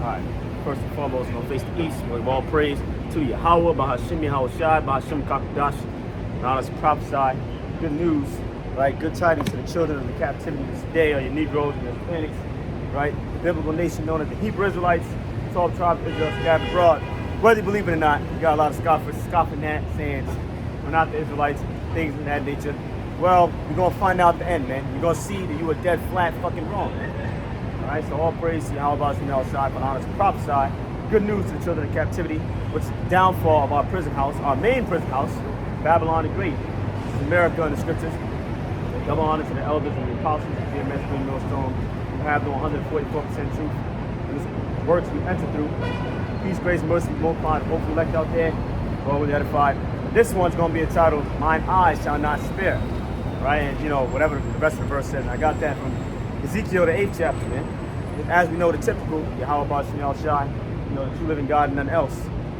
Alright, first and foremost, we're going to face the east. We give all praise to Yahweh, Bahashim Yahushai, Bahashim Kakadash. And honest prophesy. Good news, right? Good tidings to the children of the captivity this day, or your Negroes and your Hispanics, right? The biblical nation known as the Hebrew Israelites, 12 tribes of Israel scattered abroad. Whether you believe it or not, you got a lot of scoffers scoffing that, saying we're not the Israelites, things of that nature. Well, we're going to find out at the end, man. You're going to see that you were dead flat fucking wrong, man. Alright, so all praise to Yahweh Shai, but honest prophesy. Good news to the children of captivity, which is the downfall of our prison house, our main prison house, Babylon the Great. This is America in the scriptures. Double honor to the elders and the apostles, the American millstone, who have the 144% truth. And this works we enter through. Peace, grace, mercy, multiply, hopefully elect out there, or will be edified. This one's going to be entitled, Mine Eyes Shall Not Spare. Right, and you know, whatever the rest of the verse says, and I got that from Ezekiel, the 8th chapter, man. As we know, the typical Yahweh Ba'Shem Shai, you know, the true living God and none else,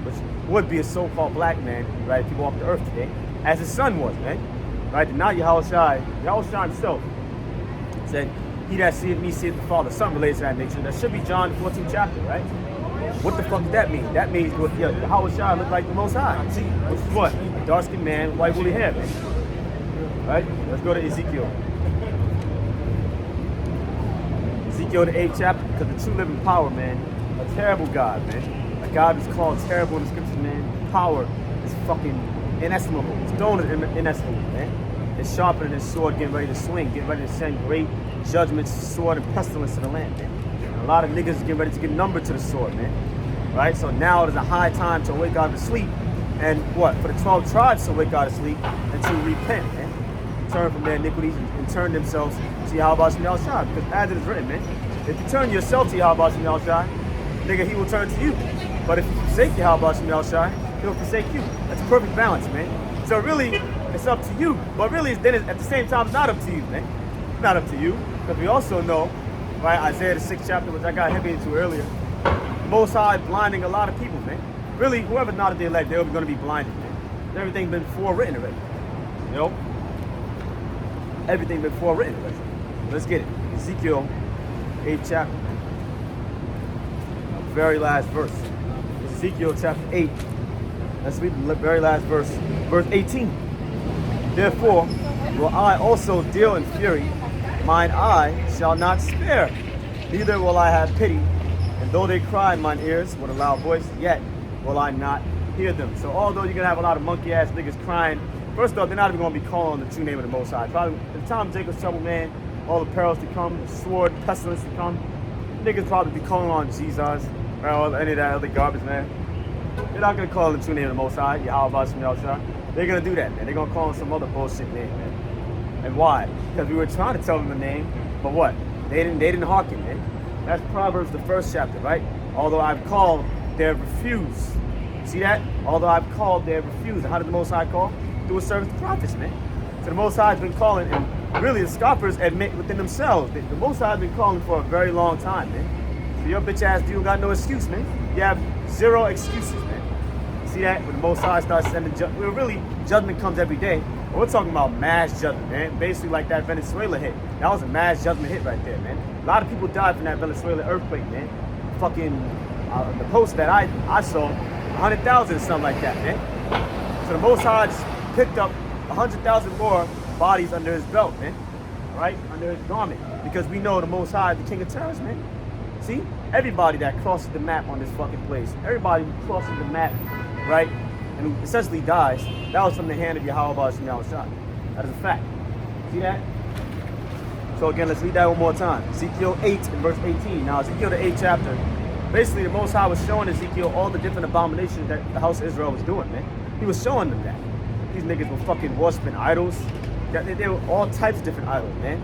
which would be a so-called black man, right, if he walked the earth today, as his son was, man. Right, not Yahweh Shai himself said, he that seeth me seeth the Father, something related to that nature. That should be John 14th chapter, right? What the fuck does that mean? That means Yahweh Shai looked like the Most High. See, which is what? A dark-skinned man, white woolly hair, man. Right? Let's go to Ezekiel. Ezekiel the 8th chapter, because the true living power, man, a terrible God, man. A God who's called terrible in the scriptures, man. Power is fucking inestimable. Stone is inestimable, man. It's sharper than his sword, getting ready to swing, getting ready to send great judgments, sword, and pestilence to the land, man. And a lot of niggas getting ready to get numbered to the sword, man. Right? So now it is a high time to awake out of sleep. And what? For the 12 tribes to wake out of sleep and to repent, man. Turn from their iniquities and turn themselves to Yahweh Shai. Because as it is written, man, if you turn yourself to Yahweh Shai, nigga, he will turn to you. But if you forsake Yahweh Shai, he'll forsake you. That's a perfect balance, man. So really, it's up to you. But really, then at the same time, it's not up to you, man. It's not up to you. Because we also know, right, Isaiah the 6th chapter, which I got heavy into earlier, the Most High blinding a lot of people, man. Really, whoever's not at the elect, they're going to be blinded, man. Everything's been forewritten already. You know? Everything been forewritten already. Let's get it. Ezekiel 8th chapter. Very last verse. Ezekiel chapter 8. Let's read the very last verse. Verse 18. Therefore will I also deal in fury. Mine eye shall not spare. Neither will I have pity. And though they cry in mine ears with a loud voice, yet will I not hear them. So although you're going to have a lot of monkey ass niggas crying, first off, they're not even going to be calling on the true name of the Most High. Probably at the time of Jacob's trouble, man, all the perils to come, the sword, pestilence to come, niggas probably be calling on Jesus, or any of that other garbage, man. They're not going to call on the true name of the Most High, Yahweh Shai. They're going to do that, man. They're going to call on some other bullshit name, man. And why? Because we were trying to tell them the name, but what? They didn't hearken, man. That's Proverbs the 1st chapter, right? Although I've called, they have refused. See that? Although I've called, they have refused. And how did the Most High call? Through a service to prophets, man. So the Most High has been calling, and really the scoffers admit within themselves that the Most High has been calling for a very long time, man. So your bitch ass dude got no excuse, man. You have zero excuses, man. See that? When the Most High starts sending judgment, well, really, judgment comes every day. But we're talking about mass judgment, man. Basically like that Venezuela hit. That was a mass judgment hit right there, man. A lot of people died from that Venezuela earthquake, man. Fucking, the post that I saw, 100,000 or something like that, man. So the Most High just picked up 100,000 more bodies under his belt, man. Right? Under his garment. Because we know the Most High is the king of terrorists, man. See? Everybody that crosses the map on this fucking place, everybody who crosses the map, right, and who essentially dies, that was from the hand of Yahweh Shai. That is a fact. See that? So again, let's read that one more time. Ezekiel 8 and verse 18. Now, Ezekiel the 8th chapter, basically the Most High was showing Ezekiel all the different abominations that the house of Israel was doing, man. He was showing them that. These niggas were fucking worshiping idols. They were all types of different idols, man.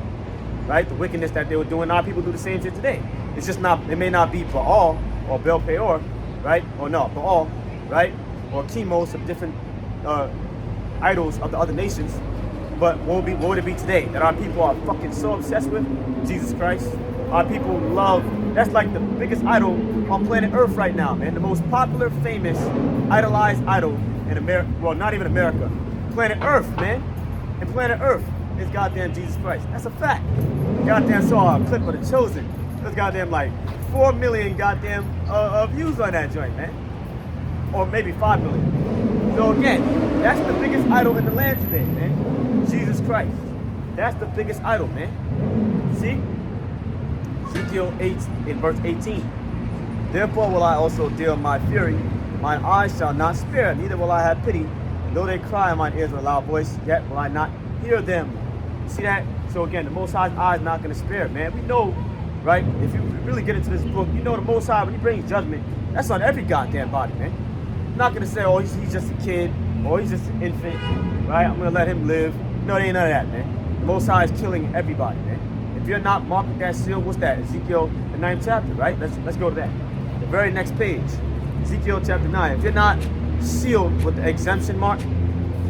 Right? The wickedness that they were doing. Our people do the same shit today. It's just not, it may not be Baal or Baal Peor, right? Or no, Baal, right? Or Chemos of different idols of the other nations. But what would it be today? That our people are fucking so obsessed with Jesus Christ. Our people love, that's like the biggest idol on planet Earth right now, man. The most popular, famous, idolized idol in America, well, not even America, planet Earth, man. And planet Earth is goddamn Jesus Christ. That's a fact. Goddamn saw a clip of The Chosen. It was goddamn like 4 million goddamn views on that joint, man. Or maybe 5 million. So again, that's the biggest idol in the land today, man. Jesus Christ. That's the biggest idol, man. See? Ezekiel 8 in verse 18. Therefore will I also deal my fury. Mine eyes shall not spare, neither will I have pity. And though they cry in mine ears with a loud voice, yet will I not hear them. See that? So again, the Most High's eye is not going to spare, man. We know, right? If you really get into this book, you know the Most High, when he brings judgment, that's on every goddamn body, man. I'm not going to say, oh, he's just a kid, or he's just an infant, right? I'm going to let him live. No, there ain't none of that, man. The Most High is killing everybody, man. If you're not marked with that seal, what's that? Ezekiel, the 9th chapter, right? Let's go to that. The very next page, Ezekiel chapter 9. If you're not sealed with the exemption mark,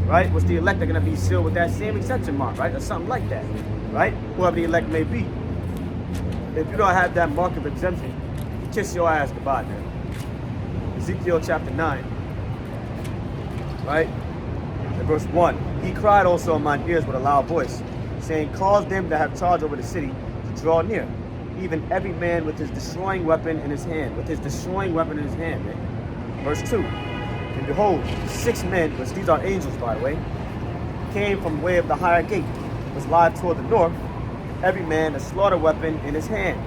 right? What's the elect are going to be sealed with that same exemption mark, right? Or something like that, right? Whoever the elect may be. If you don't have that mark of exemption, kiss your ass goodbye, man. Ezekiel chapter 9, right? In verse 1. He cried also in mine ears with a loud voice, saying, cause them that have charge over the city to draw near, even every man with his destroying weapon in his hand. With his destroying weapon in his hand, man. Verse 2. And behold, 6 men, which these are angels, by the way, came from the way of the higher gate, which lieth toward the north, every man a slaughter weapon in his hand.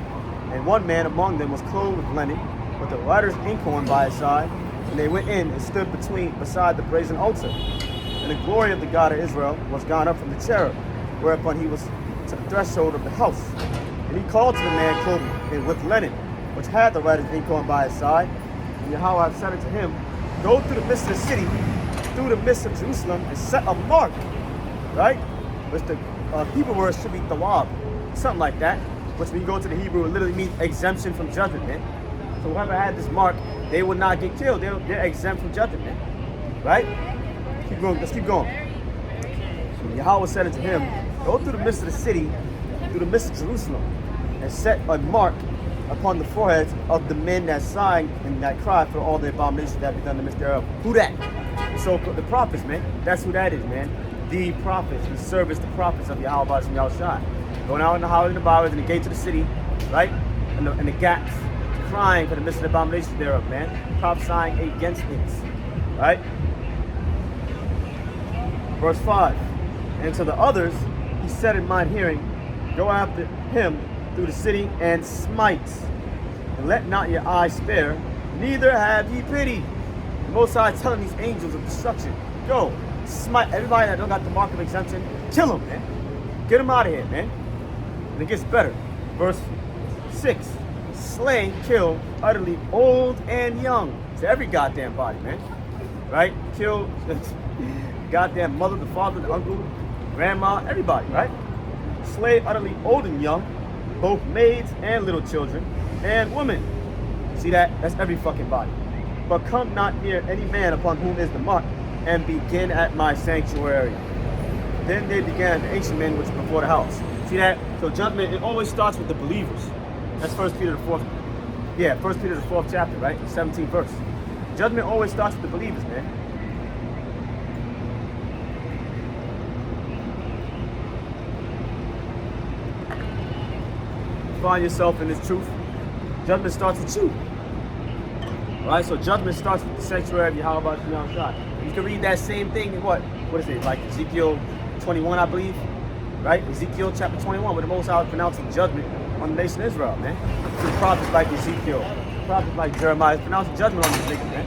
And one man among them was clothed with linen, with the writer's inkhorn by his side. And they went in and stood beside the brazen altar. And the glory of the God of Israel was gone up from the cherub, whereupon he was to the threshold of the house. And he called to the man clothed with linen, which had the writer's inkhorn by his side. And Yahweh said unto him, go through the midst of the city, through the midst of Jerusalem, and set a mark, right? Which the Hebrew word should be thawab, something like that, which when you go to the Hebrew, it literally means exemption from judgment, man. So whoever had this mark, they will not get killed. They're exempt from judgment, man. Right? Keep going. Let's keep going. So Yahweh said unto him, go through the midst of the city, through the midst of Jerusalem, and set a mark upon the foreheads of the men that sigh and that cry for all the abominations that be done in the midst thereof. Who that? So the prophets, man. That's who that is, man. The prophets. The service, the prophets of Yahweh Ba'ashim Yahushua. Going out in the highways and the byways and the gates of the city, right? And the gaps, crying for the midst of the abominations thereof, man. Prophesying against it, right? Verse 5. And to the others, he said in mine hearing, go after him through the city and smite, and let not your eyes spare, neither have ye pity. The Most High is telling these angels of destruction, go, smite everybody that don't got the mark of exemption, kill them, man. Get them out of here, man. And it gets better. Verse 6, slay, kill, utterly old and young. To every goddamn body, man. Right? Kill the goddamn mother, the father, the uncle, grandma, everybody, right? Slay utterly old and young, both maids and little children, and women. See that? That's every fucking body. But come not near any man upon whom is the mark, and begin at my sanctuary. Then they began, the ancient men which were before the house. See that? So judgment, it always starts with the believers. That's 1 Peter the 4th. Yeah, 1 Peter the 4th chapter, right? 17th verse. Judgment always starts with the believers, man. Find yourself in this truth. Judgment starts with you. Right? So judgment starts with the sanctuary of Yahweh Ba'ashim Yahushua. You can read that same thing in what is it? Like Ezekiel 21, I believe. Right? Ezekiel chapter 21, where the Most High is pronouncing judgment on the nation of Israel, man. To the prophets like Ezekiel, prophets like Jeremiah, is pronouncing judgment on these niggas, man.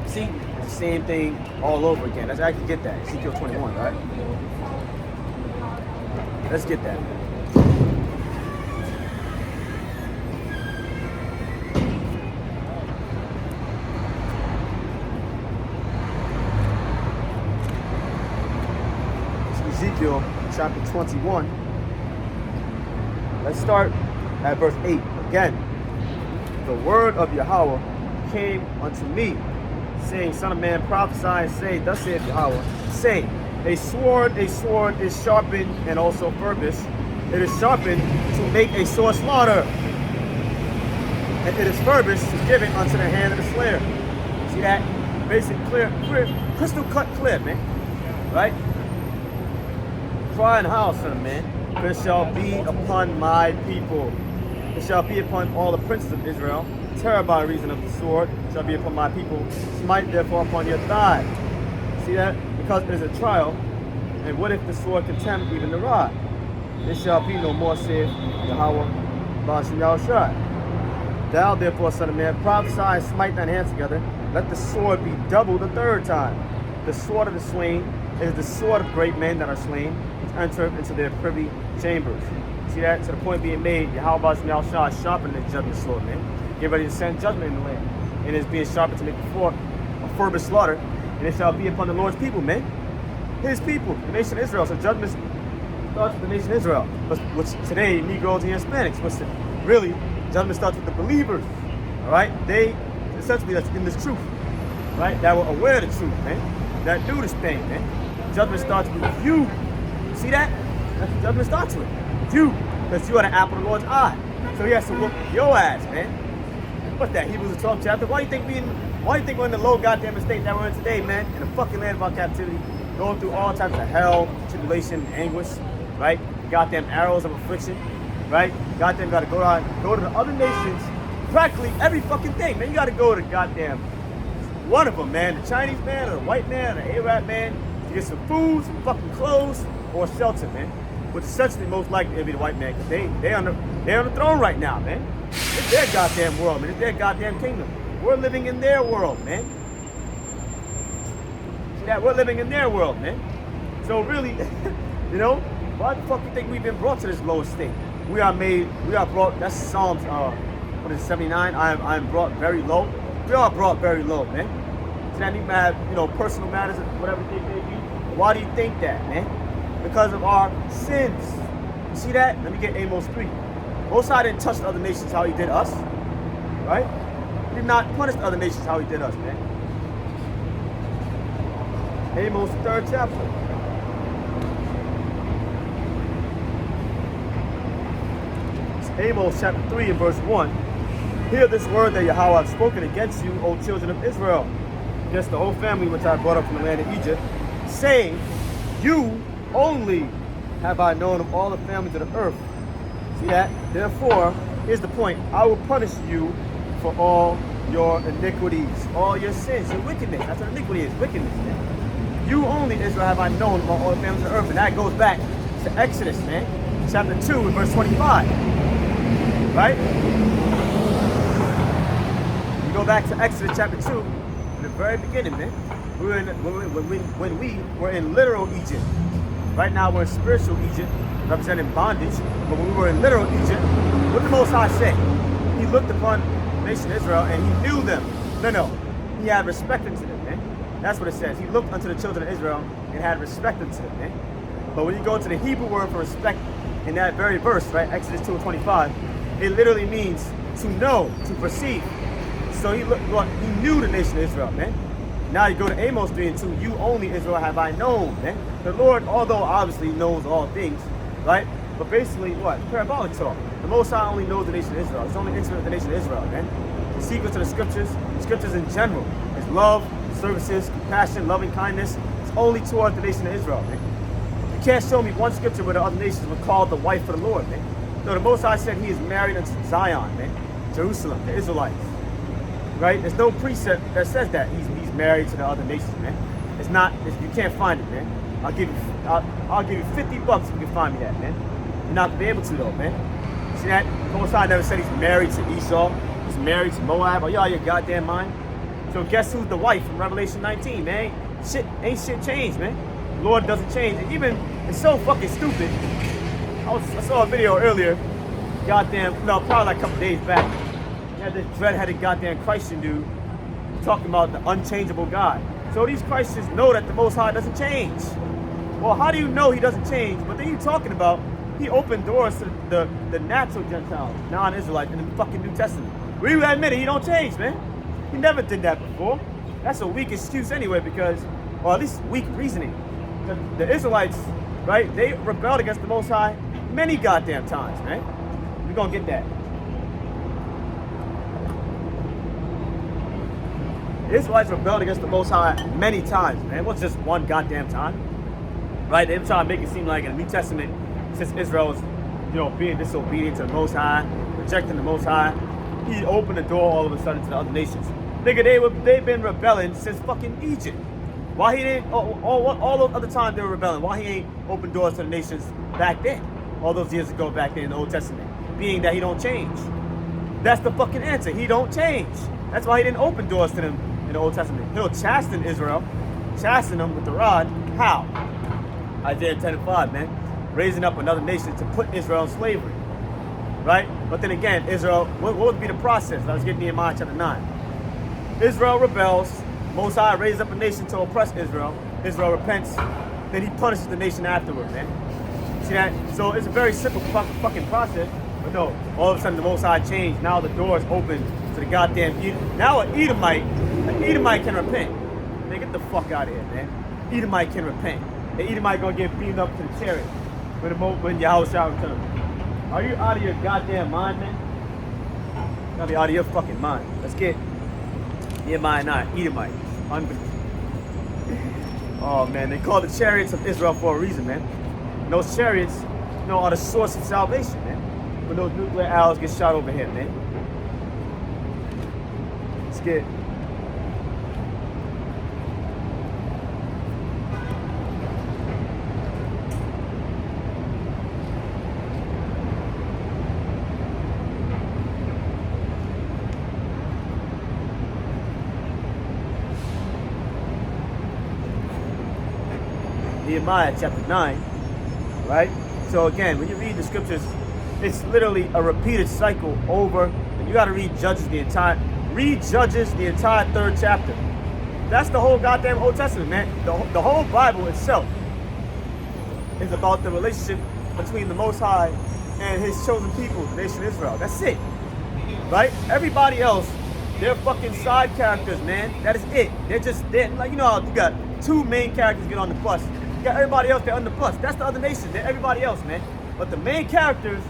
See? It's the same thing all over again. Let's actually get that. Ezekiel 21, right? Let's get that. Ezekiel chapter 21. Let's start at verse 8. Again, the word of Yahweh came unto me, saying, Son of man, prophesy and say, thus saith Yahweh, say, a sword is sharpened and also furbished. It is sharpened to make a sore slaughter, and it is furbished to give it unto the hand of the slayer. See that? Basic, clear, crystal cut clear, man. Right? Cry and howl, son of man, for it shall be upon my people. It shall be upon all the princes of Israel. Terror by reason of the sword shall be upon my people. Smite therefore upon your thigh. See that? Because it is a trial. And what if the sword contemn even the rod? It shall be no more, saith Yahweh Ba'ashem Yahushua. Thou therefore, son of man, prophesy and smite thine hands together. Let the sword be doubled the third time. The sword of the slain is the sword of great men that are slain, which enter into their privy chambers. See that? To the point being made, Yahweh Ba'ashem Yahushua is sharpening the judgment sword, man. Get ready to send judgment in the land. And it's being sharpened to make a further slaughter. And it shall be upon the Lord's people, man. His people, the nation of Israel. So judgment starts with the nation of Israel. Which today, Negroes and Hispanics. But really, judgment starts with the believers. Alright? They essentially that's in this truth. Right? That were aware of the truth, man. That do this thing, man. Judgment starts with you. See that? That's what judgment starts with. You. Because you are the apple of the Lord's eye. So he has to whoop your ass, man. What's that? Hebrews the 12th chapter. Why do you think we're in the low goddamn state that we're in today, man? In the fucking land of our captivity. Going through all types of hell, tribulation, anguish, right? Goddamn arrows of affliction, right? Goddamn gotta go to the other nations, practically every fucking thing, man. You gotta go to goddamn one of them, man. The Chinese man, or the white man, or the Arab man, to get some food, some fucking clothes, or shelter, man. Which essentially most likely it'll be the white man, because they're on the throne right now, man. It's their goddamn world, man. It's their goddamn kingdom. We're living in their world, man. See that? We're living in their world, man. So really, you know, why the fuck do you think we've been brought to this lower state? We are brought, that's Psalms, 79? I am brought very low. We are brought very low, man. So that means have, you know, personal matters, whatever they may be. Why do you think that, man? Because of our sins. You see that? Let me get Amos 3. Most High didn't touch the other nations how he did us, right? He did not punish the other nations how he did us, man. Amos 3rd chapter. It's Amos chapter 3 and verse 1. Hear this word that Yahweh hath spoken against you, O children of Israel, against the whole family which I brought up from the land of Egypt, saying, you only have I known of all the families of the earth. See that? Therefore, here's the point. I will punish you for all your iniquities, all your sins, your wickedness. That's what iniquity is, wickedness, man. You only, Israel, have I known of all the families of the earth. And that goes back to Exodus, man. Chapter 2 and verse 25. Right? You go back to Exodus chapter 2, in the very beginning, man. We were when we were in literal Egypt. Right now we're in spiritual Egypt, representing bondage. But when we were in literal Egypt, what did the Most High say? He looked upon the nation of Israel and he knew them. No. He had respect unto them, man. That's what it says. He looked unto the children of Israel and had respect unto them, man. But when you go to the Hebrew word for respect in that very verse, right, Exodus 2:25, it literally means to know, to perceive. So he knew the nation of Israel, man. Now you go to Amos 3 and 2, you only, Israel, have I known, man. The Lord, although obviously knows all things, right? But basically, what? Parabolic talk. The Most High only knows the nation of Israel. It's only intimate with the nation of Israel, man. The secrets of the scriptures in general, is love, services, compassion, loving kindness. It's only toward the nation of Israel, man. You can't show me one scripture where the other nations were called the wife of the Lord, man. No, the Most High said he is married unto Zion, man. Jerusalem, the Israelites. Right? There's no precept that says that he's married to the other nations, man. It's not. You can't find it, man. I'll give you $50 if you can find me that, man. You're not gonna be able to though, man. See that? The Most High never said he's married to Esau. He's married to Moab. Are you out of your goddamn mind? So guess who's the wife from Revelation 19, man? Ain't shit changed, man. The Lord doesn't change. And even it's so fucking stupid. I saw a video earlier. Goddamn, no, probably like a couple days back. Had this dread-headed goddamn Christian dude talking about the unchangeable God. So these Christians know that the Most High doesn't change. Well, how do you know he doesn't change? But then you talking about he opened doors to the natural Gentiles, non-Israelites, in the fucking New Testament. We admit it, he don't change, man. He never did that before. That's a weak excuse anyway, because, or at least weak reasoning. The Israelites, right, they rebelled against the Most High many goddamn times, man. We're gonna get that. The Israelites rebelled against the Most High many times, man. It wasn't just one goddamn time. Right? They were trying to make it seem like in the New Testament, since Israel was being disobedient to the Most High, rejecting the Most High, he opened the door all of a sudden to the other nations. Nigga, they've been rebelling since fucking Egypt. Why he didn't, all those other times they were rebelling, why he ain't opened doors to the nations back then? All those years ago back then in the Old Testament. Being that he don't change. That's the fucking answer. He don't change. That's why he didn't open doors to them in the Old Testament. He'll chasten Israel, chasten them with the rod. How? Isaiah 10:5, man. Raising up another nation to put Israel in slavery. Right? But then again, Israel, what would be the process? Let's get Nehemiah chapter 9. Israel rebels. Most High raises up a nation to oppress Israel. Israel repents. Then he punishes the nation afterward, man. See that? So it's a very simple fucking process. But no, all of a sudden the Most High changed. Now the door is open to the goddamn Now an Edomite can repent. Man, get the fuck out of here, man. Edomite can repent. The Edomite gonna get beamed up to the chariot when Yahushua returns. Are you out of your goddamn mind, man? You gotta be out of your fucking mind. Let's get Nehemiah 9, Edomite. Unbelievable. Oh man, they call the chariots of Israel for a reason, man. And those chariots, are the source of salvation, man. When those nuclear arrows get shot over here, man. Let's get Nehemiah chapter 9, right? So again, when you read the scriptures, it's literally a repeated cycle over. And you got to read Judges the entire third chapter. That's the whole goddamn Old Testament, man. The whole Bible itself is about the relationship between the Most High and his chosen people, the nation Israel. That's it, right? Everybody else, they're fucking side characters, man. That is it. They're like, how you got two main characters get on the bus. You got everybody else, they're on the bus. That's the other nations. They're everybody else, man. But the main characters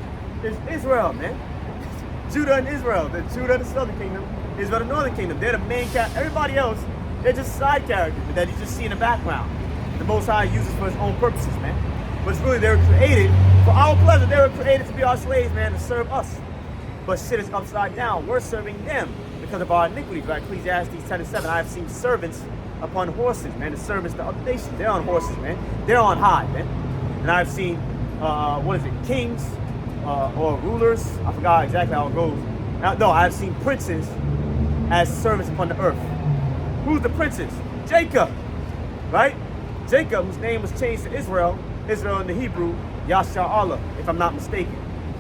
is Israel, man. Judah and Israel. The Judah, the southern kingdom, Israel, the northern kingdom. They're the main characters. Everybody else, they're just side characters that you just see in the background. The Most High uses for his own purposes, man. But it's really, they were created for our pleasure. They were created to be our slaves, man, to serve us. But shit is upside down. We're serving them because of our iniquities, right? Ecclesiastes 10:7. I have seen servants upon horses, man. The servants, the other nations, they're on horses, man. They're on high, man. And I've seen, kings or rulers. I forgot exactly how it goes. No, I've seen princes as servants upon the earth. Who's the princes? Jacob, right? Jacob, whose name was changed to Israel. Israel in the Hebrew, Yasha'Allah, if I'm not mistaken.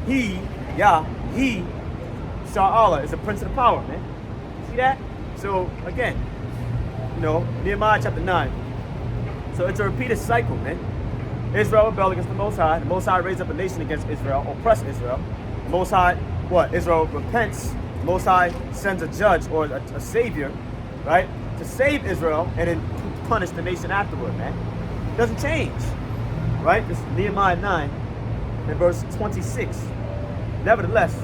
He, Sha'Allah, is the prince of the power, man. See that? So, again, Nehemiah chapter 9. So it's a repeated cycle, man. Israel rebelled against the Most High. The Most High raised up a nation against Israel, oppressed Israel. The Most High, Israel repents. The Most High sends a judge or a savior, right, to save Israel and then punish the nation afterward, man. It doesn't change, right? This is Nehemiah 9 and verse 26. Nevertheless,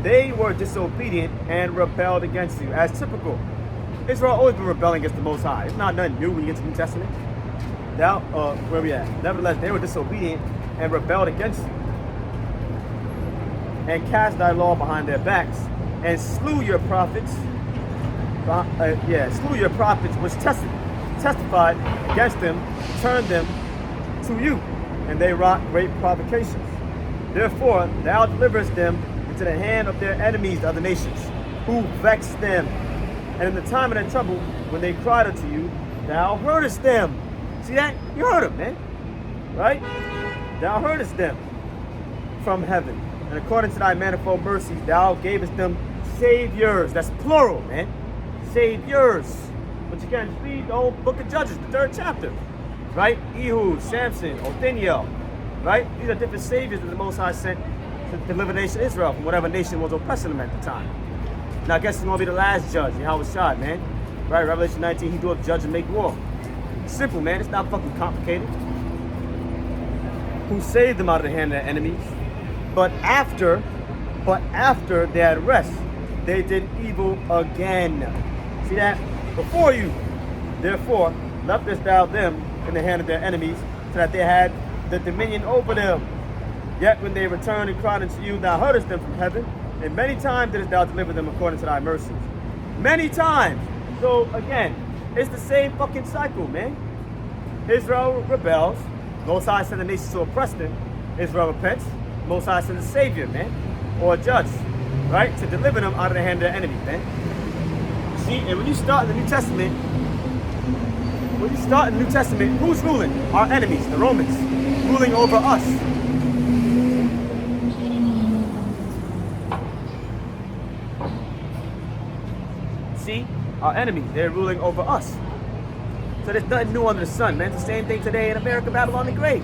they were disobedient and rebelled against you, as typical. Israel always been rebelling against the Most High. It's not nothing new when you get to the New Testament. Now, where we at? Nevertheless, they were disobedient and rebelled against you, and cast thy law behind their backs, and slew your prophets. Slew your prophets, which testified against them, turned them to you, and they wrought great provocations. Therefore, thou deliverest them into the hand of their enemies, the other nations, who vexed them. And in the time of their trouble, when they cried unto you, thou heardest them. See that? You heard them, man. Right? Thou heardest them from heaven. And according to thy manifold mercies, thou gavest them saviors. That's plural, man. Saviors. But you can read the whole book of Judges, the 3rd chapter. Right? Ehud, Samson, Othniel. Right? These are different saviors that the Most High sent to deliver the nation of Israel from whatever nation was oppressing them at the time. Now I guess it's going to be the last judge, Yahushua, man. Right? Revelation 19, he do up judge and make war. Simple, man. It's not fucking complicated. Who saved them out of the hand of their enemies. But after their rest, they did evil again. See that? Before you, therefore, leftest thou them in the hand of their enemies, so that they had the dominion over them. Yet when they returned and cried unto you, thou heardest them from heaven, and many times didst thou deliver them according to thy mercies. Many times. So again, it's the same fucking cycle, man. Israel rebels. Most High sends the nations to oppress them. Israel repents. Most High sends a savior, man, or a judge, right, to deliver them out of the hand of the enemy, man. See, and when you start in the New Testament, who's ruling? Our enemies, the Romans, ruling over us. See, our enemies, they're ruling over us. So there's nothing new under the sun, man. It's the same thing today in America, Babylon the Great.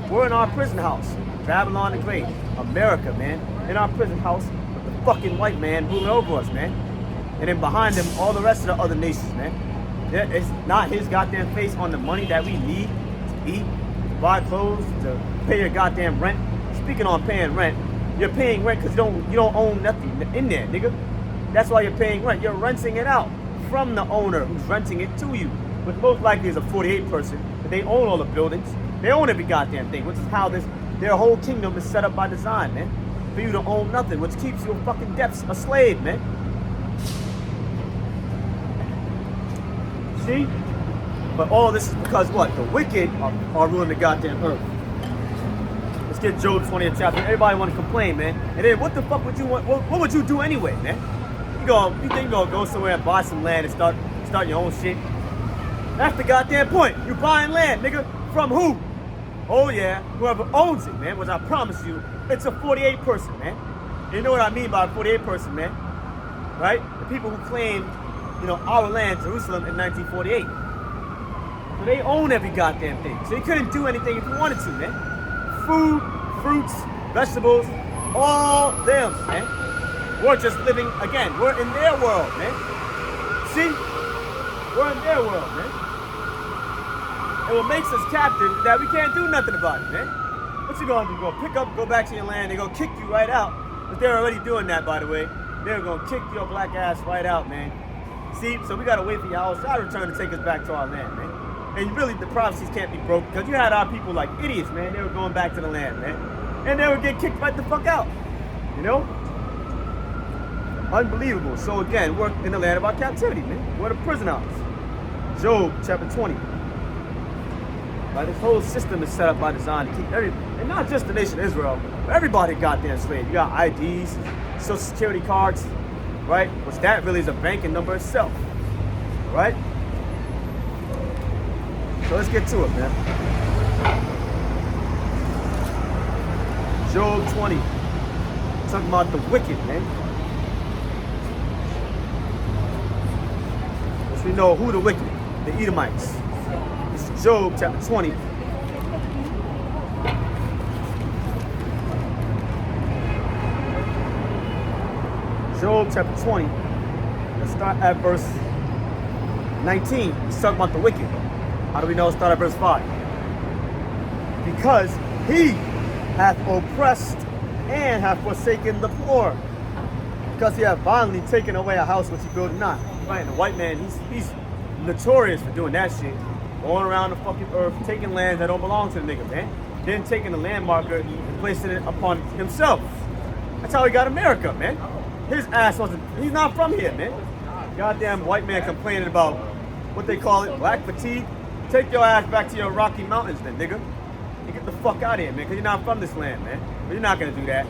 We're in our prison house, Babylon the Great, America, man. In our prison house with the fucking white man ruling over us, man. And then behind him, all the rest of the other nations, man. It's not his goddamn face on the money that we need to eat, to buy clothes, to pay your goddamn rent. Speaking on paying rent, you're paying rent because you don't own nothing in there, nigga. That's why you're paying rent. You're renting it out from the owner who's renting it to you, which most likely is a 48 person, but they own all the buildings. They own every goddamn thing, which is how their whole kingdom is set up by design, man. For you to own nothing, which keeps you in fucking debts, a slave, man. See? But all this is because what? The wicked are ruling the goddamn earth. Let's get Job 20th chapter. Everybody want to complain, man. And then what the fuck would you want? What would you do anyway, man? You think you're gonna go somewhere and buy some land and start your own shit? That's the goddamn point. You buying land, nigga. From who? Oh yeah, whoever owns it, man, which I promise you, it's a 48 person, man. And you know what I mean by a 48 person, man? Right? The people who claim, our land, Jerusalem, in 1948. So they own every goddamn thing. So you couldn't do anything if you wanted to, man. Food, fruits, vegetables, all them, man. We're just living, again, we're in their world, man. See? We're in their world, man. And what makes us captive is that we can't do nothing about it, man. What you gonna do? Go back to your land, they're gonna kick you right out. But they're already doing that, by the way. They're gonna kick your black ass right out, man. See, so we gotta wait for Yahushua return to take us back to our land, man. And really, the prophecies can't be broken, because you had our people like idiots, man. They were going back to the land, man. And they would get kicked right the fuck out, Unbelievable. So again, we're in the land of our captivity, man. We're the prison house. Job chapter 20. Right, this whole system is set up by design to keep and not just the nation of Israel, but everybody goddamn slave. You got IDs, social security cards, right? Which that really is a banking number itself, right? So let's get to it, man. Job 20. Talking about the wicked, man. Which we know who the wicked, the Edomites. This is Job chapter 20. Job chapter 20. Let's start at verse 19. He's talking about the wicked. How do we know? Start at verse 5. Because he hath oppressed and hath forsaken the poor. Because he hath violently taken away a house which he built not. Right, and the white man, he's notorious for doing that shit. Going around the fucking earth, taking lands that don't belong to the nigga, man. Then taking the land marker and placing it upon himself. That's how he got America, man. His ass he's not from here, man. Goddamn white man complaining about what they call it, black fatigue. Take your ass back to your Rocky Mountains then, nigga. You get the fuck out of here, man, because you're not from this land, man. But you're not gonna do that.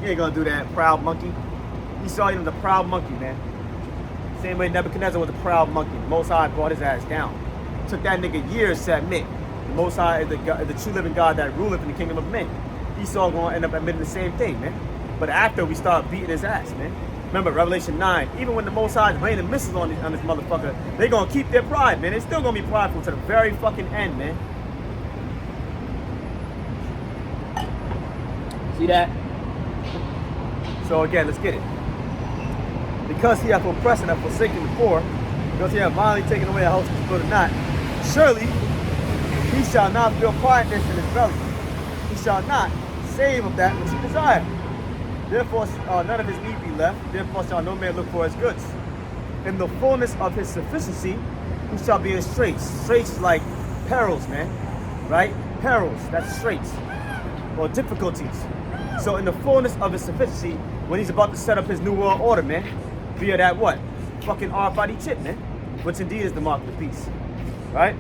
You ain't gonna do that, proud monkey. You saw him the proud monkey, man. Same way Nebuchadnezzar was a proud monkey. The Most High brought his ass down. It took that nigga years to admit the Most High is the true living God that ruleth in the kingdom of men. Esau gonna end up admitting the same thing, man. But after we start beating his ass, man. Remember Revelation 9, even when the Most High is raining missiles on this motherfucker, they gonna keep their pride, man. They still gonna be prideful to the very fucking end, man. See that? So again, let's get it. Because he hath oppressed and hath forsaken the poor, because he hath violently taken away a house which he built not, surely he shall not feel quietness in his belly. He shall not save of that which he desired. Therefore none of his need be left, therefore shall no man look for his goods. In the fullness of his sufficiency, he shall be in straits. Straits is like perils, man. Right? Perils, that's straits. or difficulties. So in the fullness of his sufficiency, when he's about to set up his new world order, man, via that what? Fucking RFID chip, man, which indeed is the mark of the beast, right?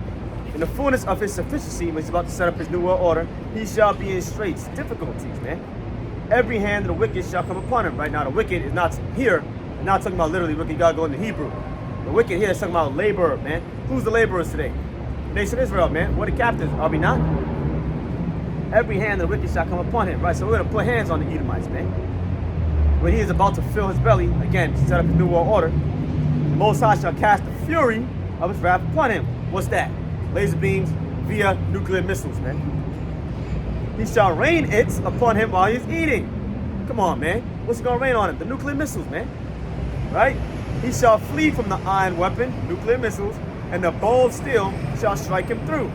In the fullness of his sufficiency, when he's about to set up his new world order, he shall be in straits, difficulties, man. Every hand of the wicked shall come upon him. Right now, the wicked is not here. I'm not talking about literally wicked. You gotta go into Hebrew. The wicked here is talking about laborer, man. Who's the laborers today? The nation of Israel, man. We're the captives, are we not? Every hand of the wicked shall come upon him, right? So we're gonna put hands on the Edomites, man. When he is about to fill his belly, again, set up his new world order, the Most High shall cast the fury of his wrath upon him. What's that? Laser beams via nuclear missiles, man. He shall rain it upon him while he's eating. Come on, man. What's gonna rain on him? The nuclear missiles, man. Right? He shall flee from the iron weapon, nuclear missiles, and the bold steel shall strike him through.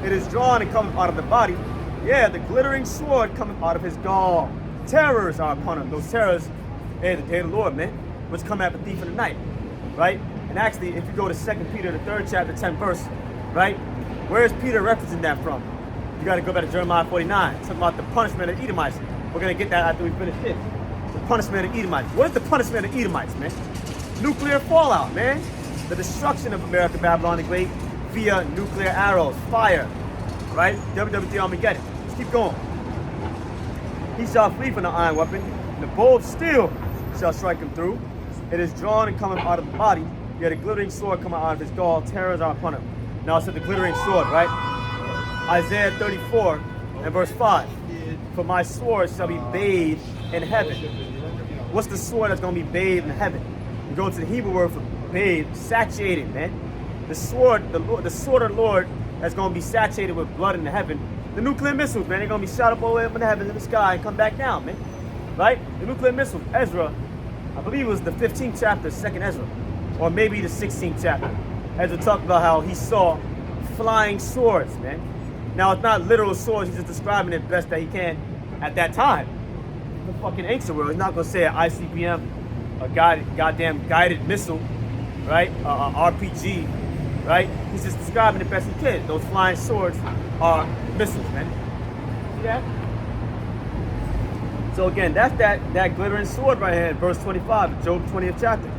It is drawn and cometh out of the body. Yeah, the glittering sword cometh out of his gall. Terrors are upon him. Those terrors, the day of the Lord, man, which come at the thief in the night. Right? And actually, if you go to 2 Peter, the 3rd chapter, 10th verse, right? Where is Peter referencing that from? You got to go back to Jeremiah 49. Talking about the punishment of Edomites. We're going to get that after we finish this. The punishment of Edomites. What is the punishment of Edomites, man? Nuclear fallout, man. The destruction of America, Babylon the Great via nuclear arrows, fire, right? WWT Armageddon. Let's keep going. He shall flee from the iron weapon, and the bold steel shall strike him through. It is drawn and cometh out of the body, yet a glittering sword cometh out of his gall. Terrors are upon him. Now it said the glittering sword, right? Isaiah 34 and verse 5. For my sword shall be bathed in heaven. What's the sword that's going to be bathed in heaven? You go to the Hebrew word for bathed, saturated, man. The sword of the Lord that's going to be saturated with blood in the heaven. The nuclear missiles, man, they're going to be shot up all the way up in the heavens, in the sky, and come back down, man. Right? The nuclear missiles, Ezra, I believe it was the 15th chapter, 2nd Ezra, or maybe the 16th chapter. Ezra talked about how he saw flying swords, man. Now, it's not literal swords, he's just describing it best that he can at that time. The fucking ancient world, he's not going to say an ICBM, a goddamn guided missile, right? RPG, right? He's just describing it best he can. Those flying swords are missiles, man. See that? So again, that's that glittering sword right here in verse 25, Job 20th chapter.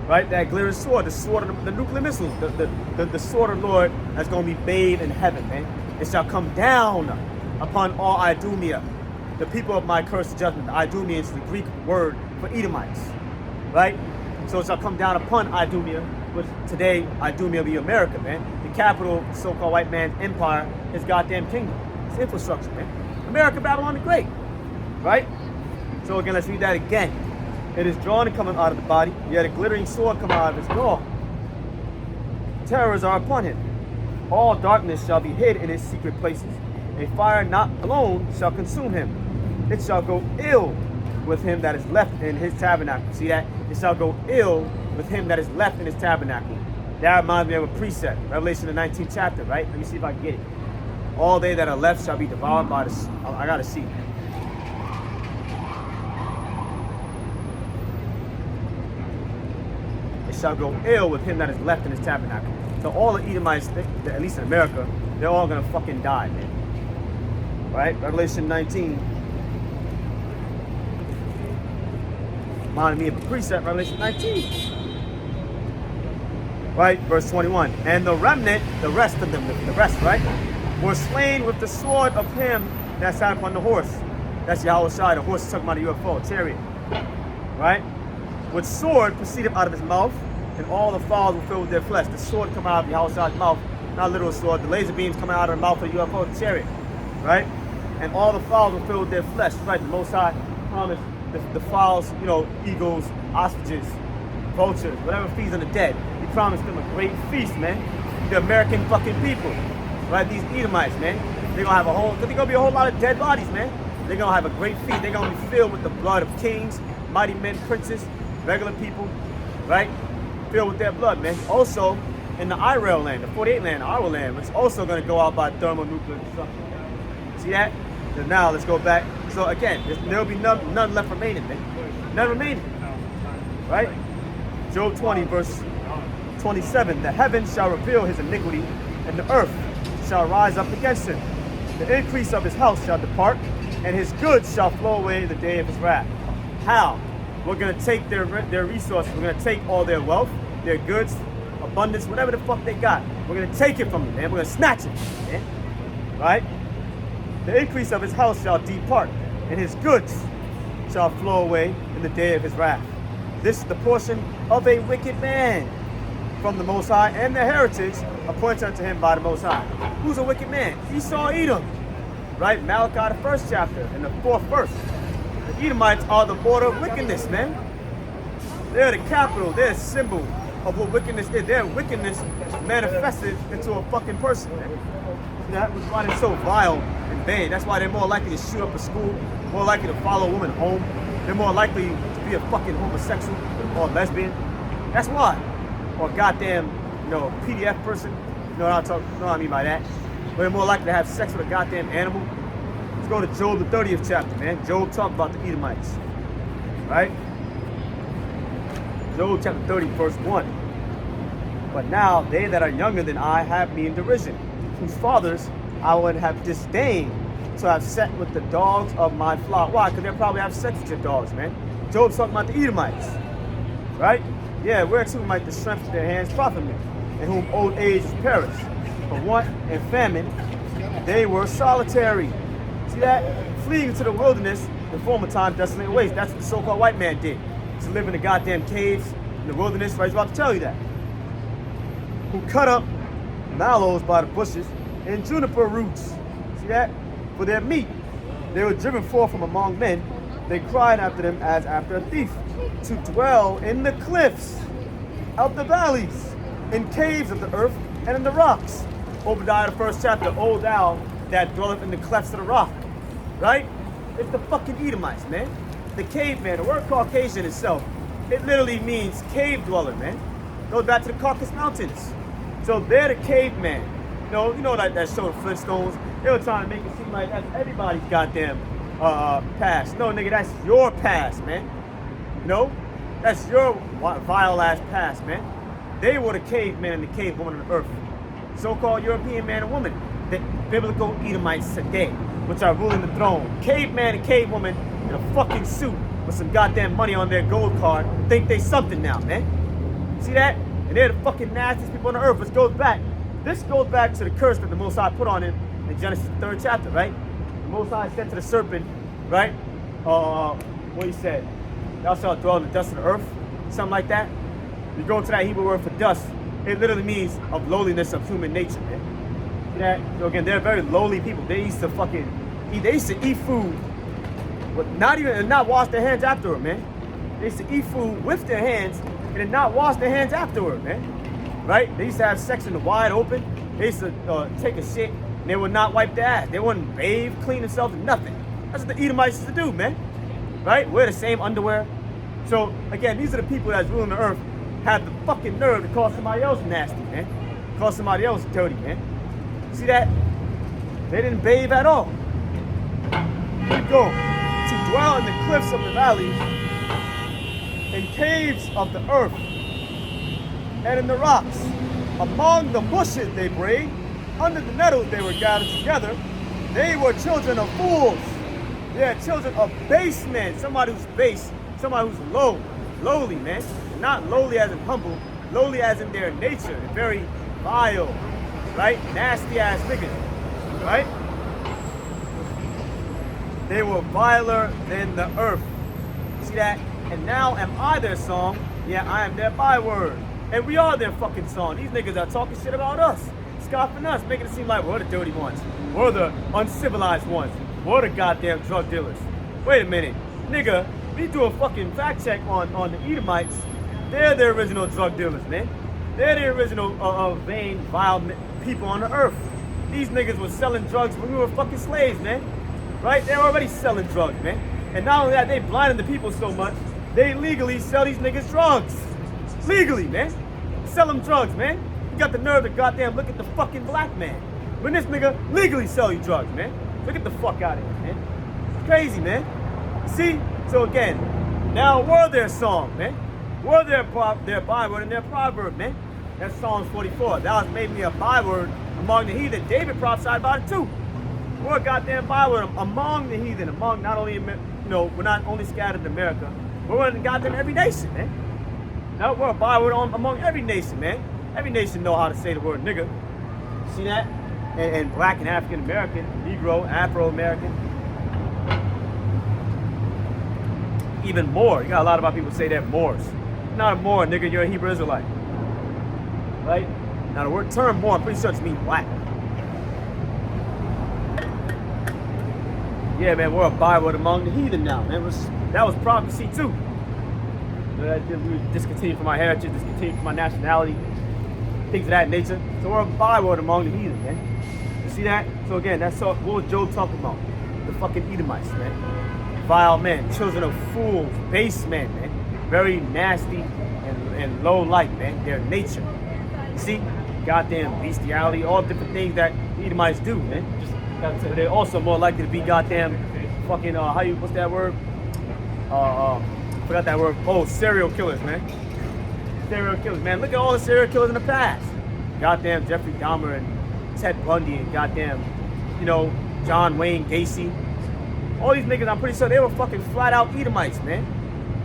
Right? That glittering sword, the sword of the nuclear missiles, the sword of the Lord that's going to be bathed in heaven, man. It shall come down upon all Idumea, the people of my cursed judgment. Idumea is the Greek word for Edomites, right? So it shall come down upon Idumea, which today Idumea will be America, man. The capital, so-called white man's empire, his goddamn kingdom. It's infrastructure, man. America, Babylon the Great, right? So again, let's read that again. It is drawn and coming out of the body, yet a glittering sword coming out of his gall. Terrors are upon him. All darkness shall be hid in his secret places. A fire not alone shall consume him. It shall go ill with him that is left in his tabernacle. See that? It shall go ill with him that is left in his tabernacle. That reminds me of a precept. Revelation, the 19th chapter, right? Let me see if I can get it. All they that are left shall be devoured by the... I gotta see. Shall go ill with him that is left in his tabernacle. So all the Edomites, at least in America, they're all gonna fucking die, man. Right? Revelation 19. Reminded me of a precept, Revelation 19. Right? Verse 21. And the remnant, the rest of them, the rest, right? Were slain with the sword of him that sat upon the horse. That's Yahweh Shai. The horse is talking about a UFO, a chariot. Right? With sword proceeded out of his mouth, and all the fowls were filled with their flesh. The sword come out of Yahweh's mouth, not a literal sword. The laser beams come out of the mouth of the UFO, the chariot, right? And all the fowls were filled with their flesh, right? The Most High promised the fowls, you know, eagles, ostriches, vultures, whatever feeds on the dead. He promised them a great feast, man. The American fucking people, right? These Edomites, man. They're gonna have because there's gonna be a whole lot of dead bodies, man. They're gonna have a great feast. They're gonna be filled with the blood of kings, mighty men, princes, regular people, right? Filled with their blood, man. Also, in the Irel land, the 48 land, our land, it's also going to go out by thermonuclear destruction. See that? And now let's go back. So again, there'll be none left remaining, man. None remaining. Right? Job 20, verse 27. The heavens shall reveal his iniquity, and the earth shall rise up against him. The increase of his house shall depart, and his goods shall flow away the day of his wrath. How? We're going to take their resources. We're going to take all their wealth, their goods, abundance, whatever the fuck they got. We're going to take it from them, man. We're going to snatch it, man. Right? The increase of his house shall depart, and his goods shall flow away in the day of his wrath. This is the portion of a wicked man from the Most High, and the heritage appointed unto him by the Most High. Who's a wicked man? Esau, Edom. Right? Malachi, the 1st chapter, and the 4th verse. The Edomites are the border of wickedness, man. They're the capital. They're a symbol of what wickedness is. Their wickedness manifested into a fucking person, man. That was why they're so vile and vain. That's why they're more likely to shoot up a school, more likely to follow a woman home. They're more likely to be a fucking homosexual or lesbian. That's why. Or goddamn, PDF person. You know what I mean by that. But they're more likely to have sex with a goddamn animal. Let's go to Job, the 30th chapter, man. Job talked about the Edomites. Right? Job chapter 30, verse 1. But now they that are younger than I have me in derision, whose fathers I would have disdained to have set with the dogs of my flock. Why? Because they'll probably have sex with your dogs, man. Job's talking about the Edomites. Right? Yeah, whereas whom might the strength of their hands profit me, and whom old age is perished. For want and famine, they were solitary. See that? Fleeing into the wilderness, in former time, desolate waste. That's what the so-called white man did. To live in the goddamn caves, in the wilderness, right? He's about to tell you that. Who cut up mallows by the bushes and juniper roots. See that? For their meat. They were driven forth from among men. They cried after them as after a thief, to dwell in the cliffs of the valleys, in caves of the earth, and in the rocks. Obadiah, the 1st chapter, O thou that dwelleth in the clefts of the rock. Right? It's the fucking Edomites, man. The caveman, the word Caucasian itself, it literally means cave dweller, man. Goes back to the Caucasus Mountains. So they're the caveman. You know that show, the Flintstones? They were trying to make it seem like that's everybody's goddamn past. No, nigga, that's your past, man. That's your vile ass past, man. They were the caveman and the cave woman on the earth. So-called European man and woman. The biblical Edomites today, which are ruling the throne. Caveman and cave woman in a fucking suit with some goddamn money on their gold card think they something now, man. See that? And they're the fucking nastiest people on the earth, which goes back. This goes back to the curse that the Most High put on him in Genesis 3rd chapter, right? The Most High said to the serpent, right? What he said? Thou shalt dwell in the dust of the earth, something like that. You go to that Hebrew word for dust, it literally means of lowliness of human nature, man. See that? So again, they're very lowly people. They used to eat food, but not wash their hands afterward, man. They used to eat food with their hands and then not wash their hands afterward, man. Right? They used to have sex in the wide open. They used to take a shit and they would not wipe their ass. They wouldn't bathe, clean themselves, nothing. That's what the Edomites used to do, man. Right? Wear the same underwear. So again, these are the people that's ruling the earth, have the fucking nerve to call somebody else nasty, man. Call somebody else dirty, man. See that? They didn't bathe at all. Keep going. To dwell in the cliffs of the valleys, in caves of the earth, and in the rocks. Among the bushes they brayed, under the nettles they were gathered together. They were children of fools. They are children of base men. Somebody who's base, somebody who's lowly, man. Not lowly as in humble, lowly as in their nature. They're very vile, right? Nasty ass niggas, right? They were viler than the earth. See that? And now am I their song? Yeah, I am their byword. And we are their fucking song. These niggas are talking shit about us, scoffing us, making it seem like we're the dirty ones. We're the uncivilized ones. We're the goddamn drug dealers. Wait a minute. Nigga, we do a fucking fact check on the Edomites. They're the original drug dealers, man. They're the original vain, vile people on the earth. These niggas were selling drugs when we were fucking slaves, man. Right? They're already selling drugs, man. And not only that, they blinded the people so much, they legally sell these niggas drugs. Legally, man. Sell them drugs, man. You got the nerve to goddamn look at the fucking black man. When this nigga legally sell you drugs, man. Look at the fuck out of here, man. It's crazy, man. See? So again, now we're their song, man. We're their byword and their proverb, man. That's Psalms 44. Thou hast made me a byword among the heathen. David prophesied about it too. We're a goddamn Bible among the heathen, among not only, we're not only scattered in America, we're in goddamn every nation, man. No, we're a Bible among every nation, man. Every nation know how to say the word nigga. See that? And black and African American, Negro, Afro American. Even more. You got a lot of our people say that Moors. You're not a Moor, nigga, you're a Hebrew Israelite. Right? Now the word term Moor, I'm pretty sure it means black. Yeah, man, we're a byword among the heathen now, man. That was prophecy too. We discontinued from our heritage, discontinued from our nationality, things of that nature. So we're a byword among the heathen, man. You see that? So again, that's what was Job talking about? The fucking Edomites, man. Vile men, children of fools, base men, man. Very nasty and low life, man. Their nature. You see? Goddamn bestiality, all different things that the Edomites do, man. They're also more likely to be goddamn fucking what's that word? Forgot that word. Oh, serial killers, man. Serial killers, man. Look at all the serial killers in the past. Goddamn Jeffrey Dahmer and Ted Bundy and goddamn, John Wayne Gacy. All these niggas, I'm pretty sure they were fucking flat out Edomites, man.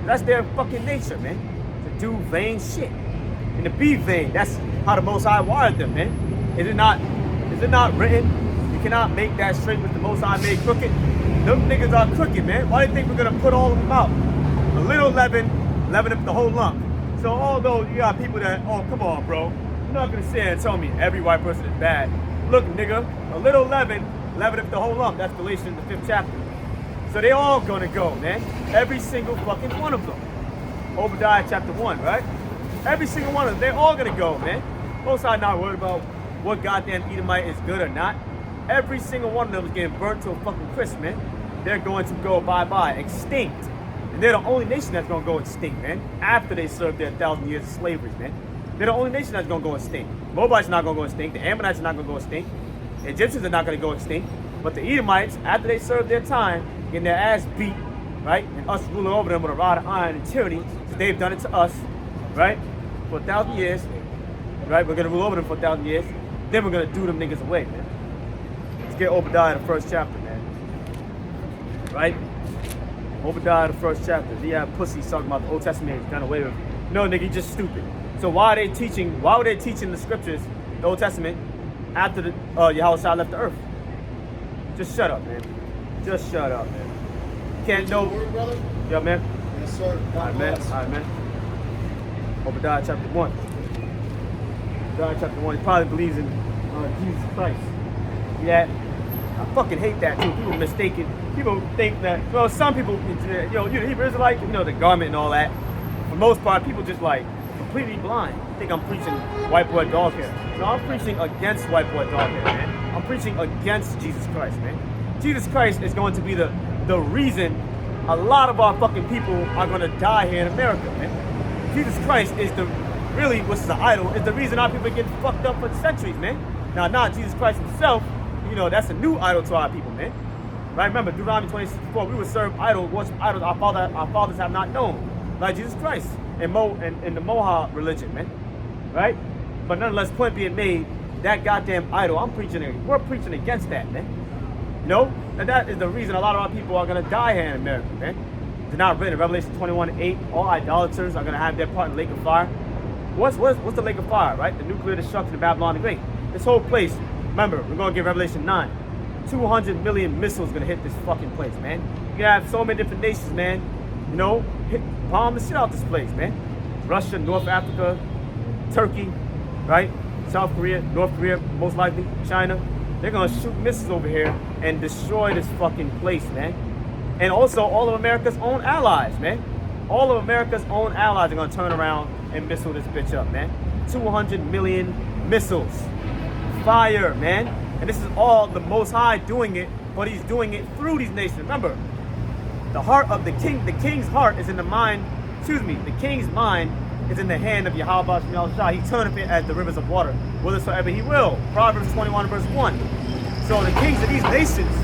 That's their fucking nature, man. To do vain shit. And to be vain, that's how the Most High wired them, man. Is it not written? You cannot make that straight with the Most High made crooked. Them niggas are crooked, man. Why do you think we're gonna put all of them out? A little leaven up the whole lump. So although you got people that, oh, come on, bro. You're not gonna sit and tell me every white person is bad. Look, nigga, a little leaven up the whole lump. That's Galatians, the 5th chapter. So they all gonna go, man. Every single fucking one of them. Obadiah chapter 1, right? Every single one of them, they're all gonna go, man. Most High not worried about what goddamn Edomite is good or not. Every single one of them is getting burnt to a fucking crisp, man. They're going to go bye-bye, extinct. And they're the only nation that's gonna go extinct, man. After they served their 1,000 years of slavery, man. They're the only nation that's gonna go extinct. Moabites are not gonna go extinct. The Ammonites are not gonna go extinct. The Egyptians are not gonna go extinct. But the Edomites, after they served their time, getting their ass beat, right? And us ruling over them with a rod of iron and tyranny, so they've done it to us, right? For 1,000 years, right? We're gonna rule over them for 1,000 years. Then we're gonna do them niggas away, man. Let's get Obadiah, the 1st chapter, man. Right? Obadiah, the 1st chapter. He had pussies talking about the Old Testament is done away with. No, nigga, you're just stupid. So why were they teaching the scriptures, the Old Testament, after the Yahushua left the earth? Just shut up, man. Just shut up, man. Can't know. Yeah, man. Yes, sir. All right, man. All right, man. Obadiah chapter 1. Obadiah chapter 1. He probably believes in Jesus Christ. Yeah. I fucking hate that too. People mistaken. People think that, well, some people, you're the Hebrew Israelite, the garment and all that. For the most part, people just like completely blind. Think I'm preaching white boy dog hair. No, I'm preaching against white boy dog hair, man. I'm preaching against Jesus Christ, man. Jesus Christ is going to be the reason a lot of our fucking people are going to die here in America, man. Jesus Christ is what's the idol, is the reason our people get fucked up for centuries, man. Now, not Jesus Christ himself, that's a new idol to our people, man. Right? Remember, Deuteronomy 26:4, we would serve worship idols our fathers have not known, like Jesus Christ and the Moha religion, man. Right? But nonetheless, point being made, that goddamn idol, we're preaching against that, man. And that is the reason a lot of our people are gonna die here in America, man. It's not written in Revelation 21:8, all idolaters are gonna have their part in the lake of fire. What's the lake of fire, right? The nuclear destruction of Babylon the Great. This whole place, remember, we're gonna get Revelation 9. 200 million missiles gonna hit this fucking place, man. You gonna have so many different nations, man. Bomb the shit out this place, man. Russia, North Africa, Turkey, right? South Korea, North Korea, most likely, China. They're gonna shoot missiles over here and destroy this fucking place, man. And also all of America's own allies, man. All of America's own allies are gonna turn around and missile this bitch up, man. 200 million missiles. Fire, man. And this is all the Most High doing it, but he's doing it through these nations. Remember, the heart of the king's heart is in the mind, the king's mind is in the hand of Yahweh Shah. He turneth it as the rivers of water, whithersoever he will. Proverbs 21 verse 1. So the kings of these nations,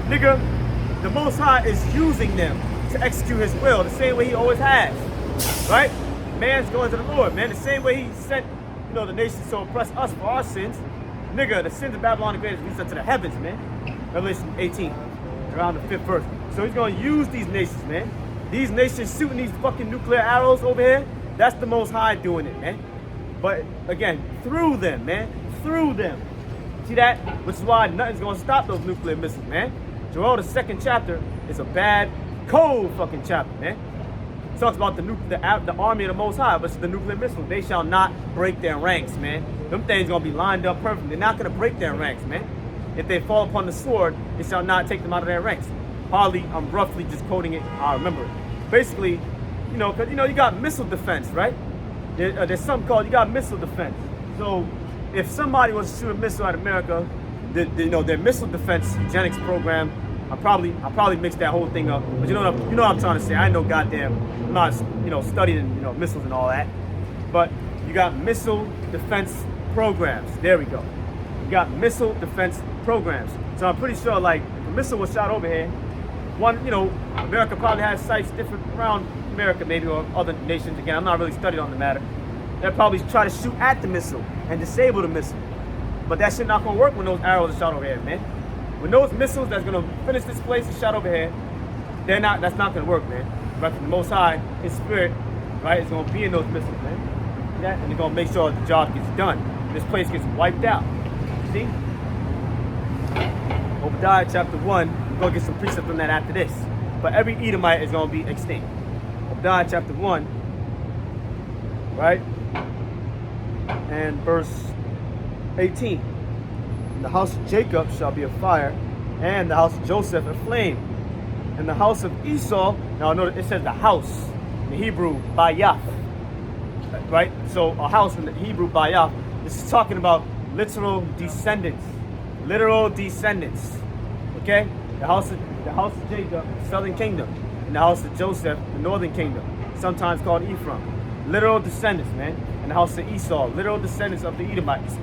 nigga, the Most High is using them to execute his will the same way he always has. Right? Man's going to the Lord, man. The same way he sent, the nations to oppress us for our sins. nigga, the sins of Babylon the Great reached up to the heavens, man. Revelation 18, around the 5th verse. So he's gonna use these nations, man. These nations shooting these fucking nuclear arrows over here, that's the Most High doing it, man. But again, through them, man, through them. See that? Which is why nothing's gonna stop those nuclear missiles, man. Joel, the 2nd chapter, is a bad, cold fucking chapter, man. It talks about the army of the Most High, but it's the nuclear missiles. They shall not break their ranks, man. Them things gonna be lined up perfectly. They're not gonna break their ranks, man. If they fall upon the sword, it shall not take them out of their ranks. Hardly, I'm roughly just quoting it. I remember it. Basically, you know, because you got missile defense, right? There's something called, you got missile defense. So if somebody was to shoot a missile at America, their missile defense eugenics program, I probably mixed that whole thing up. But you know what I'm trying to say. I know goddamn, I'm not studying missiles and all that. But you got missile defense programs. There we go. You got missile defense programs. So I'm pretty sure, like, if a missile was shot over here, America probably has sites different around America, maybe, or other nations. Again, I'm not really studied on the matter. They'll probably try to shoot at the missile and disable the missile. But that shit not gonna work when those arrows are shot over here, man. When those missiles that's gonna finish this place are shot over here, that's not gonna work, man. Right? From the Most High, His Spirit, right, is gonna be in those missiles, man. Yeah? And they're gonna make sure the job gets done. This place gets wiped out. See? Obadiah chapter 1, we're gonna get some precepts on that after this. But every Edomite is gonna be extinct. Obadiah chapter 1, right? And verse 18. And the house of Jacob shall be a fire, and the house of Joseph a flame. And the house of Esau, now notice it says the house, in the Hebrew, Bayath. Right? So a house in the Hebrew, Bayath, this is talking about literal descendants. Literal descendants. Okay? The house of Jacob, southern kingdom. And the house of Joseph, the northern kingdom. Sometimes called Ephraim. Literal descendants, man. And the house of Esau, literal descendants of the Edomites.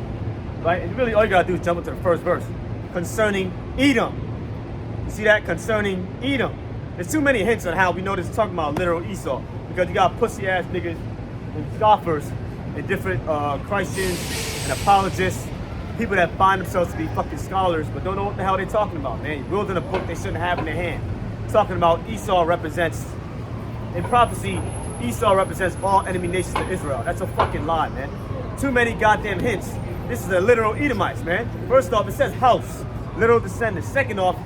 Right? And really all you gotta do is jump into the first verse. Concerning Edom. You see that? Concerning Edom. There's too many hints on how we know this is talking about literal Esau. Because you got pussy ass niggas and scoffers and different Christians and apologists. People that find themselves to be fucking scholars but don't know what the hell they're talking about, man. You're wielding a book they shouldn't have in their hand. Talking about Esau represents, in prophecy, Esau represents all enemy nations of Israel. That's a fucking lie, man. Too many goddamn hints. This is a literal Edomites, man. First off, it says house, literal descendants. Second off,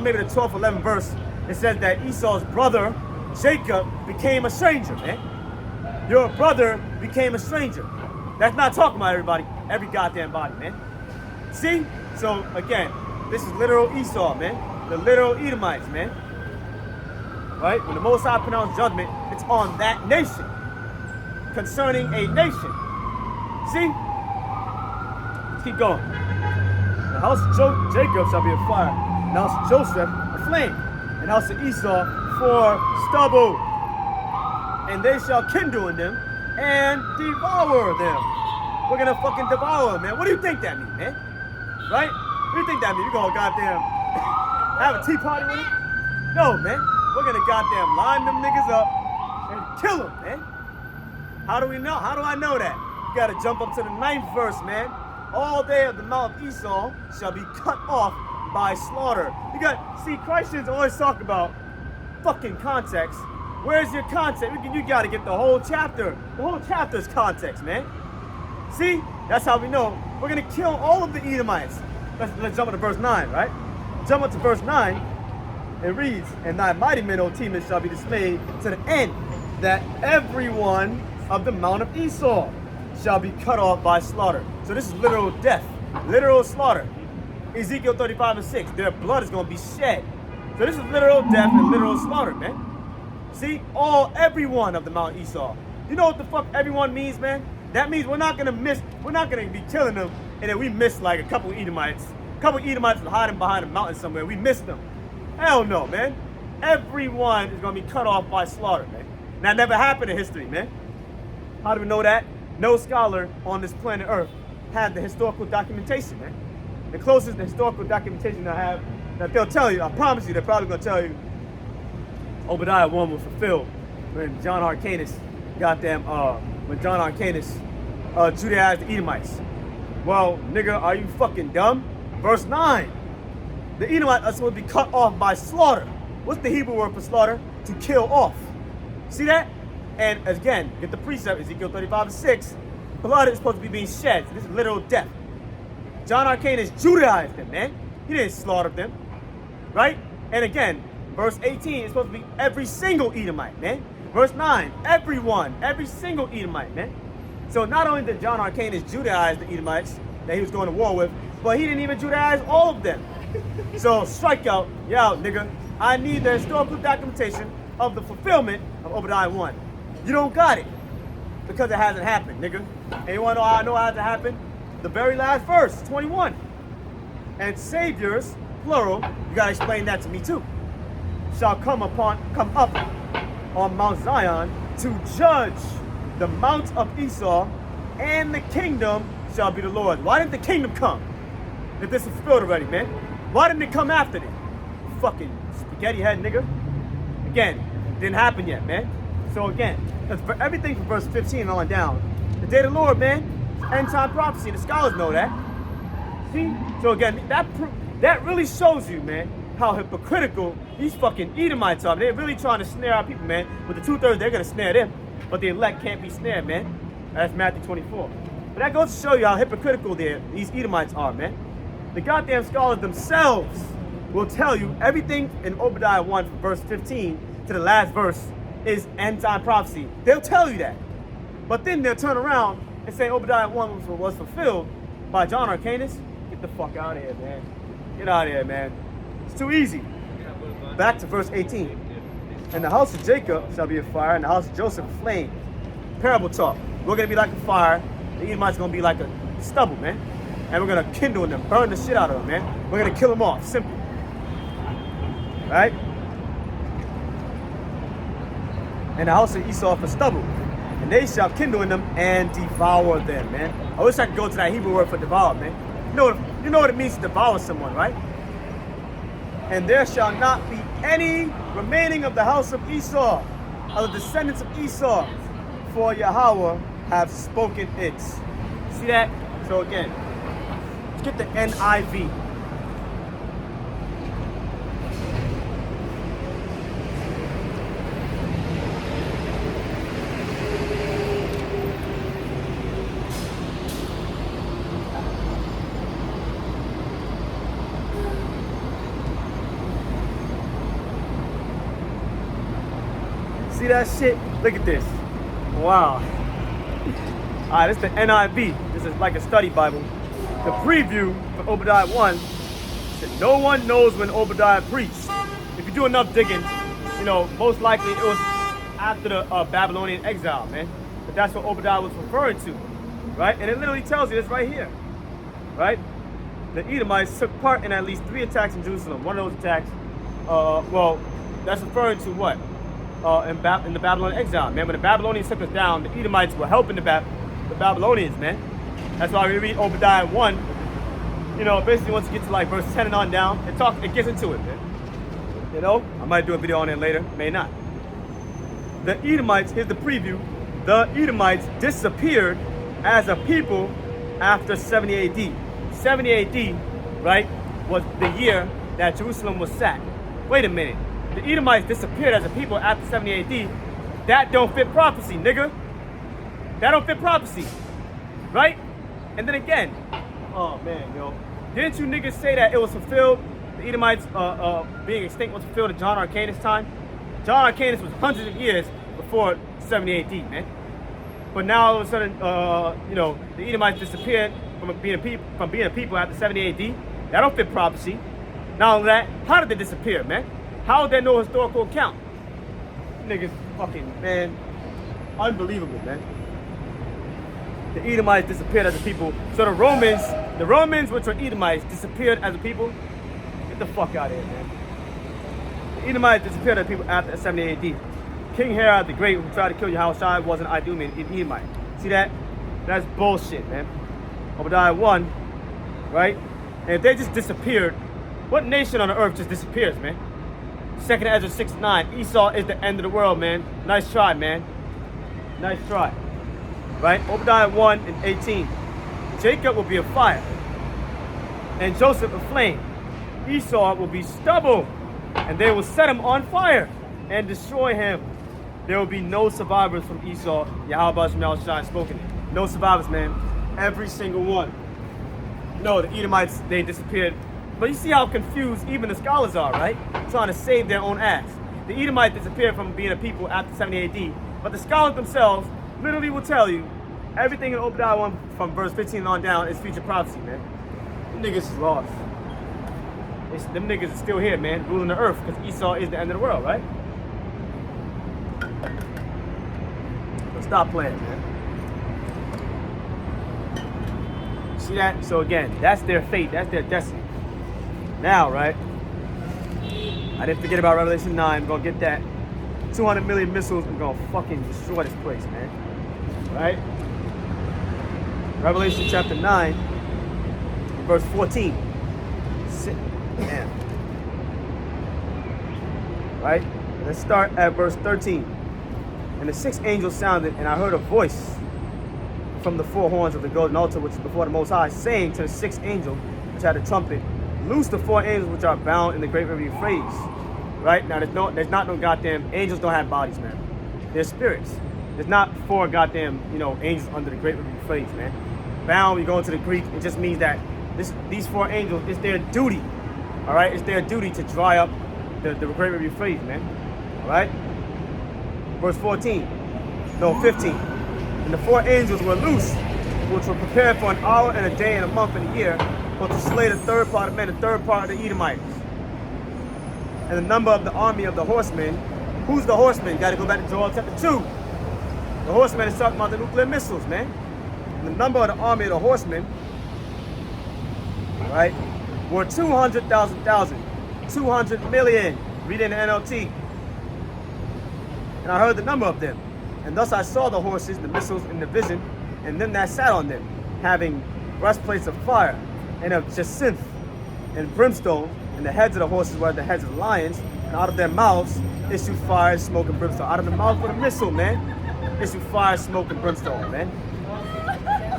maybe the 12th, 11th verse, it says that Esau's brother, Jacob, became a stranger, man. Your brother became a stranger. That's not talking about everybody, every goddamn body, man. See? So, again, this is literal Esau, man. The literal Edomites, man. Right? When the Most High pronounced judgment, it's on that nation. Concerning a nation. See? Let's keep going. The house of Jacob shall be a fire. And the house of Joseph a flame. And the house of Esau for stubble. And they shall kindle in them and devour them. We're gonna fucking devour them, man. What do you think that means, man? Right? What do you think that means? You gonna goddamn have a tea party with it? No, man. We're gonna goddamn line them niggas up and kill them, man. How do we know? How do I know that? You gotta jump up to the 9th verse, man. All day of the mouth of Esau shall be cut off by slaughter. See, Christians always talk about fucking context. Where's your context? You gotta get the whole chapter. The whole chapter's context, man. See? That's how we know. We're gonna kill all of the Edomites. Let's jump into verse 9, right? Jump up to verse 9. It reads, and thy mighty men, O Teman, shall be dismayed to the end that everyone of the mount of Esau shall be cut off by slaughter. So this is literal death, literal slaughter. Ezekiel 35:6, their blood is going to be shed. So this is literal death and literal slaughter, man. See, everyone of the mount Esau. You know what the fuck everyone means, man? That means we're not going to be killing them and then we miss like a couple Edomites. A couple Edomites are hiding behind a mountain somewhere. We missed them. Hell no, man. Everyone is going to be cut off by slaughter, man. That never happened in history, man. How do we know that? No scholar on this planet Earth had the historical documentation, man. The closest historical documentation I have, that they'll tell you, I promise you, they're probably going to tell you Obadiah 1 was fulfilled when John Hyrcanus, Judaized the Edomites. Well, nigga, are you fucking dumb? Verse 9. The Edomites are supposed to be cut off by slaughter. What's the Hebrew word for slaughter? To kill off. See that? And again, get the precept, Ezekiel 35:6. Blood is supposed to be being shed. So this is literal death. John Arcanus Judaized them, man. He didn't slaughter them. Right? And again, verse 18 is supposed to be every single Edomite, man. Verse 9, everyone, every single Edomite, man. So not only did John Arcanus Judaize the Edomites that he was going to war with, but he didn't even Judaize all of them. So strike out, nigga. I need the historical documentation of the fulfillment of Obadiah 1. You don't got it because it hasn't happened, nigga. And you want to know how I know it hasn't happened? The very last verse, 21. And saviors, plural, you gotta explain that to me too, shall come up on Mount Zion to judge the mount of Esau, and the kingdom shall be the Lord. Why didn't the kingdom come? If this is fulfilled already, man. Why didn't it come after this? Fucking spaghetti head, nigga. Again, didn't happen yet, man. So again, that's for everything from verse 15 on down. The day of the Lord, man, end time prophecy. The scholars know that. See? So again, that really shows you, man, how hypocritical these fucking Edomites are. They're really trying to snare our people, man. With the 2/3, they're gonna snare them. But the elect can't be snared, man. That's Matthew 24. But that goes to show you how hypocritical these Edomites are, man. The goddamn scholars themselves will tell you everything in Obadiah 1 from verse 15 to the last verse is end time prophecy. They'll tell you that. But then they'll turn around and say Obadiah 1 was fulfilled by John Arcanus. Get the fuck out of here, man. Get out of here, man. It's too easy. Back to verse 18. And the house of Jacob shall be a fire, and the house of Joseph a flame. Parable talk. We're going to be like a fire. The Edomites are going to be like a stubble, man. And we're going to kindle them, burn the shit out of them, man. We're going to kill them off. Simple. Right? And the house of Esau for stubble. And they shall kindle in them and devour them, man. I wish I could go to that Hebrew word for devour, man. You know what it means to devour someone, right? And there shall not be any remaining of the house of Esau, of the descendants of Esau, for Yahweh have spoken it. See that? So again, let's get the NIV. See that shit? Look at this. Wow. All right, this is the NIV. This is like a study Bible. The preview for Obadiah 1 said, no one knows when Obadiah preached. If you do enough digging, most likely it was after the Babylonian exile, man. But that's what Obadiah was referring to, right? And it literally tells you this right here, right? The Edomites took part in at least 3 attacks in Jerusalem. One of those attacks, that's referring to what? In the Babylonian exile, man. When the Babylonians took us down, the Edomites were helping the Babylonians, man. That's why we read Obadiah 1. Basically once you get to like verse 10 and on down, it gets into it, man. I might do a video on it later, may not. The Edomites, here's the preview. The Edomites disappeared as a people after 70 AD. 70 AD, right, was the year that Jerusalem was sacked. Wait a minute. The Edomites disappeared as a people after 70 AD. That don't fit prophecy, nigga. That don't fit prophecy, right? And then again, oh man, didn't you niggas say that it was fulfilled? The Edomites being extinct was fulfilled in John Arcanus' time. John Arcanus was hundreds of years before 70 AD, man. But now all of a sudden, the Edomites disappeared from being a people after 70 AD. That don't fit prophecy. Not only that, how did they disappear, man? How is there no historical account? Niggas fucking, man, unbelievable, man. The Edomites disappeared as a people. So the Romans, which were Edomites, disappeared as a people. Get the fuck out of here, man. The Edomites disappeared as a people after 70 AD. King Herod the Great, who tried to kill Yahushua, was an Idumean Edomite. See that? That's bullshit, man. Obadiah 1, right? And if they just disappeared, what nation on the earth just disappears, man? 2nd Ezra 6:9. Esau is the end of the world, man. Nice try, man. Nice try. Right? Obadiah 1 and 18. Jacob will be a fire, and Joseph a flame. Esau will be stubble, and they will set him on fire and destroy him. There will be no survivors from Esau. Yahweh Shemel Shai spoken. No survivors, man. Every single one. No, the Edomites, they disappeared. But you see how confused even the scholars are, right? Trying to save their own ass. The Edomites disappeared from being a people after 70 AD. But the scholars themselves literally will tell you everything in Obadiah 1 from verse 15 on down is future prophecy, man. Them niggas is lost. Them niggas is still here, man, ruling the earth, because Esau is the end of the world, right? So stop playing, man. See that? So again, that's their fate, that's their destiny. Now, right? I didn't forget about Revelation 9. I'm gonna get that. 200 million missiles are gonna fucking destroy this place, man. Right? Revelation chapter 9, verse 14. Man. Right? Let's start at verse 13. And the sixth angel sounded, and I heard a voice from the four horns of the golden altar, which is before the Most High, saying to the sixth angel, which had a trumpet, loose the four angels which are bound in the great river Euphrates. Right? Now, there's not no goddamn, angels don't have bodies, man. They're spirits. There's not four goddamn, angels under the great river Euphrates, man. Bound, you go into the Greek, it just means that these four angels, it's their duty, all right? It's their duty to dry up the great river Euphrates, man, all right? Verse 15. And the four angels were loose, which were prepared for an hour and a day and a month and a year, but to slay the third part of men, the third part of the Edomites. And the number of the army of the horsemen, who's the horsemen? You got to go back to Joel chapter 2. The horsemen is talking about the nuclear missiles, man. And the number of the army of the horsemen, right, were 200,000, 200 million. Read in the NLT. And I heard the number of them. And thus I saw the horses, the missiles in the vision, and them that sat on them, having breastplates of fire, and of jacinth, and brimstone, and the heads of the horses were the heads of lions, and out of their mouths issued fire, smoke, and brimstone. Out of the mouth of the missile, man, issued fire, smoke, and brimstone, man.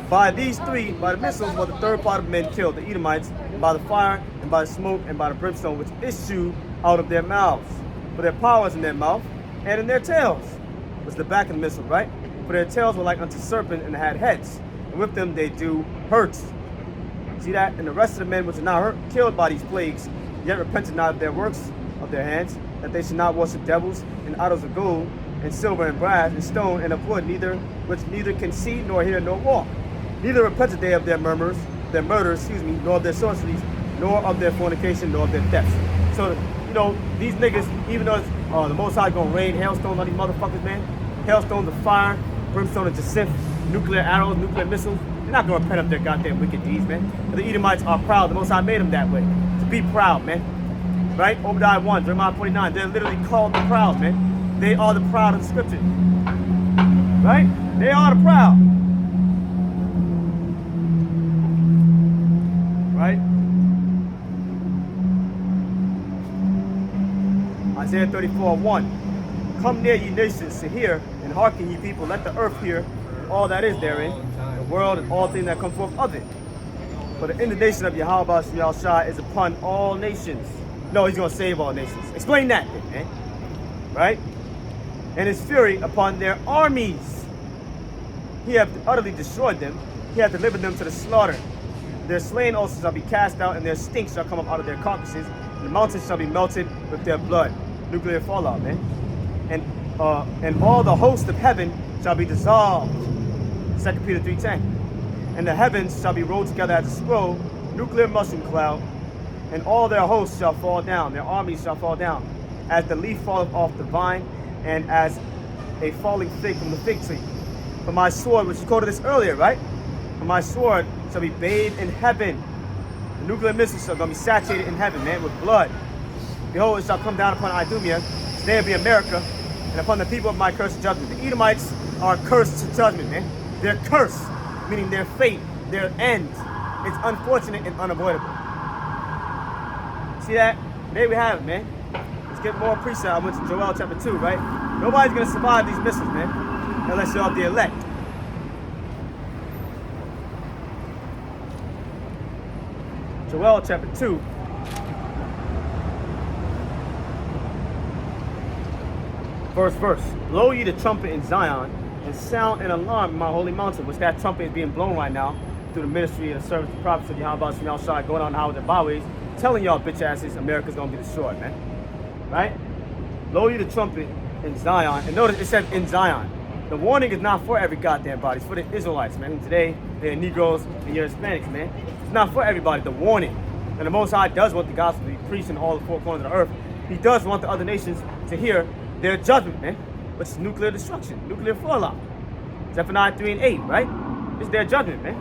By these three, by the missiles, was the third part of men killed, the Edomites, by the fire, and by the smoke, and by the brimstone, which issued out of their mouths. For their power is in their mouth, and in their tails. Was the back of the missile, right? For their tails were like unto serpents, and had heads, and with them they do hurt. See that? And the rest of the men which are not killed by these plagues, yet repented not of their works of their hands, that they should not worship devils, and idols of gold, and silver, and brass, and stone, and of wood, which neither can see, nor hear, nor walk. Neither repented they of their murders, nor of their sorceries, nor of their fornication, nor of their thefts. So, these niggas, even though the Most High gonna rain hailstones on these motherfuckers, man, hailstones of fire, brimstone of jacinth, nuclear arrows, nuclear missiles, they're not gonna repent of their goddamn wicked deeds, man. But the Edomites are proud. The Most High made them that way, to be proud, man. Right? Obadiah 1, Jeremiah 49, they're literally called the proud, man. They are the proud of the scripture. Right? They are the proud. Right? Isaiah 34:1. Come near, ye nations, to hear, and hearken, ye people. Let the earth hear all that is therein, the world and all things that come forth of it. For the indignation of Yahweh Shemel Shai is upon all nations. No, he's going to save all nations. Explain that then, man. Right? And his fury upon their armies. He hath utterly destroyed them. He hath delivered them to the slaughter. Their slain also shall be cast out, and their stink shall come up out of their carcasses, and the mountains shall be melted with their blood. Nuclear fallout, man. And all the host of heaven shall be dissolved. 2 Peter 3:10. And the heavens shall be rolled together as a scroll, nuclear mushroom cloud, and all their hosts shall fall down, their armies shall fall down, as the leaf falleth off the vine, and as a falling fig from the fig tree. For my sword, which you quoted this earlier, right? For my sword shall be bathed in heaven. The nuclear missiles shall be saturated in heaven, man, with blood. Behold, it shall come down upon Idumea, there be America, and upon the people of my cursed judgment. The Edomites are cursed to judgment, man. They're cursed, meaning their fate, their end. It's unfortunate and unavoidable. See that? There we have it, man. Let's get more precept. I went to Joel chapter 2, right? Nobody's going to survive these missiles, man, unless you're the elect. Joel chapter 2. Verse. Blow ye the trumpet in Zion, and sound an alarm in my holy mountain, which that trumpet is being blown right now through the ministry and the service of prophets of Yahweh Shemel Shai, going on the highways and byways, telling y'all bitch asses America's gonna be destroyed, man. Right? Blow you the trumpet in Zion. And notice it says in Zion. The warning is not for every goddamn body. It's for the Israelites, man. And today, they're Negroes and you're Hispanics, man. It's not for everybody, the warning. And the Most High does want the gospel to be preached in all the four corners of the earth. He does want the other nations to hear their judgment, man. Which is nuclear destruction, nuclear fallout. Zephaniah 3 and 8, right? It's their judgment, man.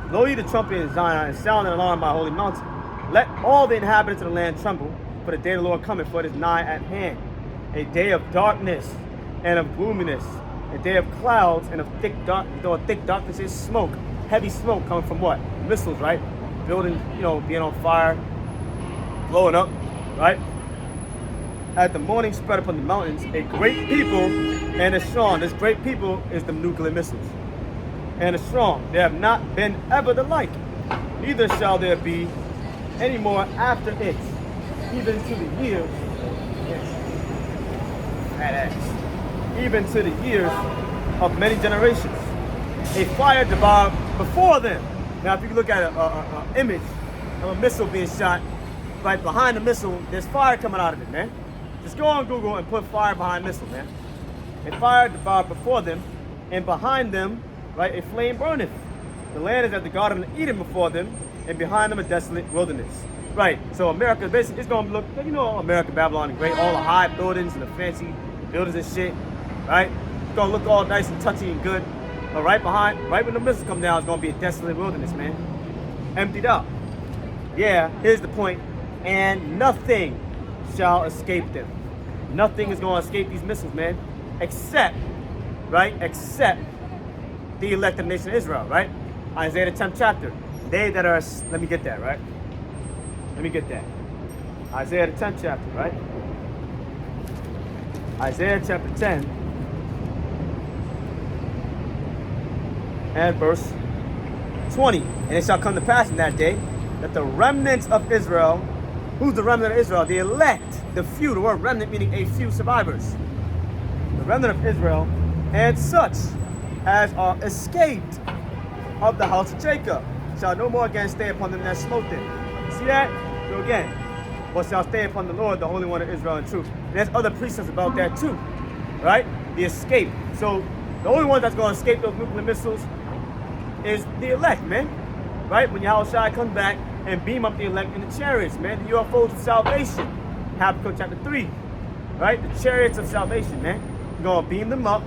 Blow ye the trumpet in Zion and sound an alarm by holy mountain. Let all the inhabitants of the land tremble, for the day of the Lord cometh, for it is nigh at hand. A day of darkness and of gloominess, a day of clouds and of thick darkness. Though thick darkness is smoke, heavy smoke coming from what? Missiles, right? Buildings, being on fire, blowing up, right? As the morning spread upon the mountains, a great people and a strong. This great people is the nuclear missiles. And a strong. There have not been ever the like. Neither shall there be any more after it, even to the years. Even to the years of many generations. A fire devoured before them. Now, if you look at an image of a missile being shot, right behind the missile, there's fire coming out of it, man. Just go on Google and put fire behind missile, man. A fire devoured before them, and behind them, right, a flame burneth. The land is as the Garden of Eden before them, and behind them a desolate wilderness. Right, so America basically is going to look, America, Babylon, and great, all the high buildings and the fancy buildings and shit, right? It's going to look all nice and touchy and good. But right when the missiles come down, it's going to be a desolate wilderness, man. Emptied out. Yeah, here's the point. And nothing shall escape them. Nothing is going to escape these missiles, man. Except the elected nation of Israel, right? Isaiah the 10th chapter. They that are, let me get that, right? Isaiah the 10th chapter, right? Isaiah chapter 10 and verse 20. And it shall come to pass in that day that the remnants of Israel, who's the remnant of Israel? The elect, the few, the word remnant meaning a few survivors. The remnant of Israel and such as are escaped of the house of Jacob shall no more again stay upon them that smote them. See that? So again, but shall stay upon the Lord, the Holy One of Israel in truth. And there's other precepts about that too, right? The escape. So the only one that's going to escape those nuclear missiles is the elect, man. Right? When Yahushua comes back and beam up the elect in the chariots, man. The UFOs of salvation. Habakkuk chapter 3. Right? The chariots of salvation, man. You're going to beam them up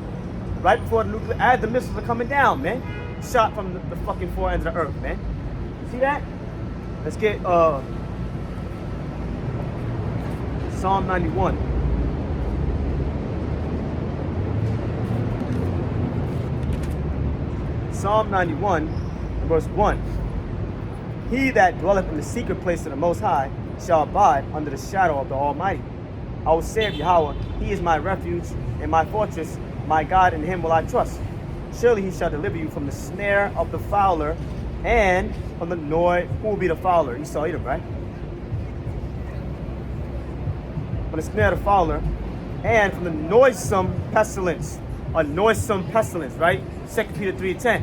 right before the nuclear, as the missiles are coming down, man. Shot from the fucking four ends of the earth, man. See that? Let's get Psalm 91. Psalm 91, verse 1. He that dwelleth in the secret place of the Most High shall abide under the shadow of the Almighty. I will say of Yahweh, He is my refuge and my fortress, my God, in Him will I trust. Surely He shall deliver you from the snare of the fowler and from the noise. Who will be the fowler? Esau Edom, right? From the snare of the fowler and from the noisome pestilence. A noisome pestilence, right? 2 Peter 3:10.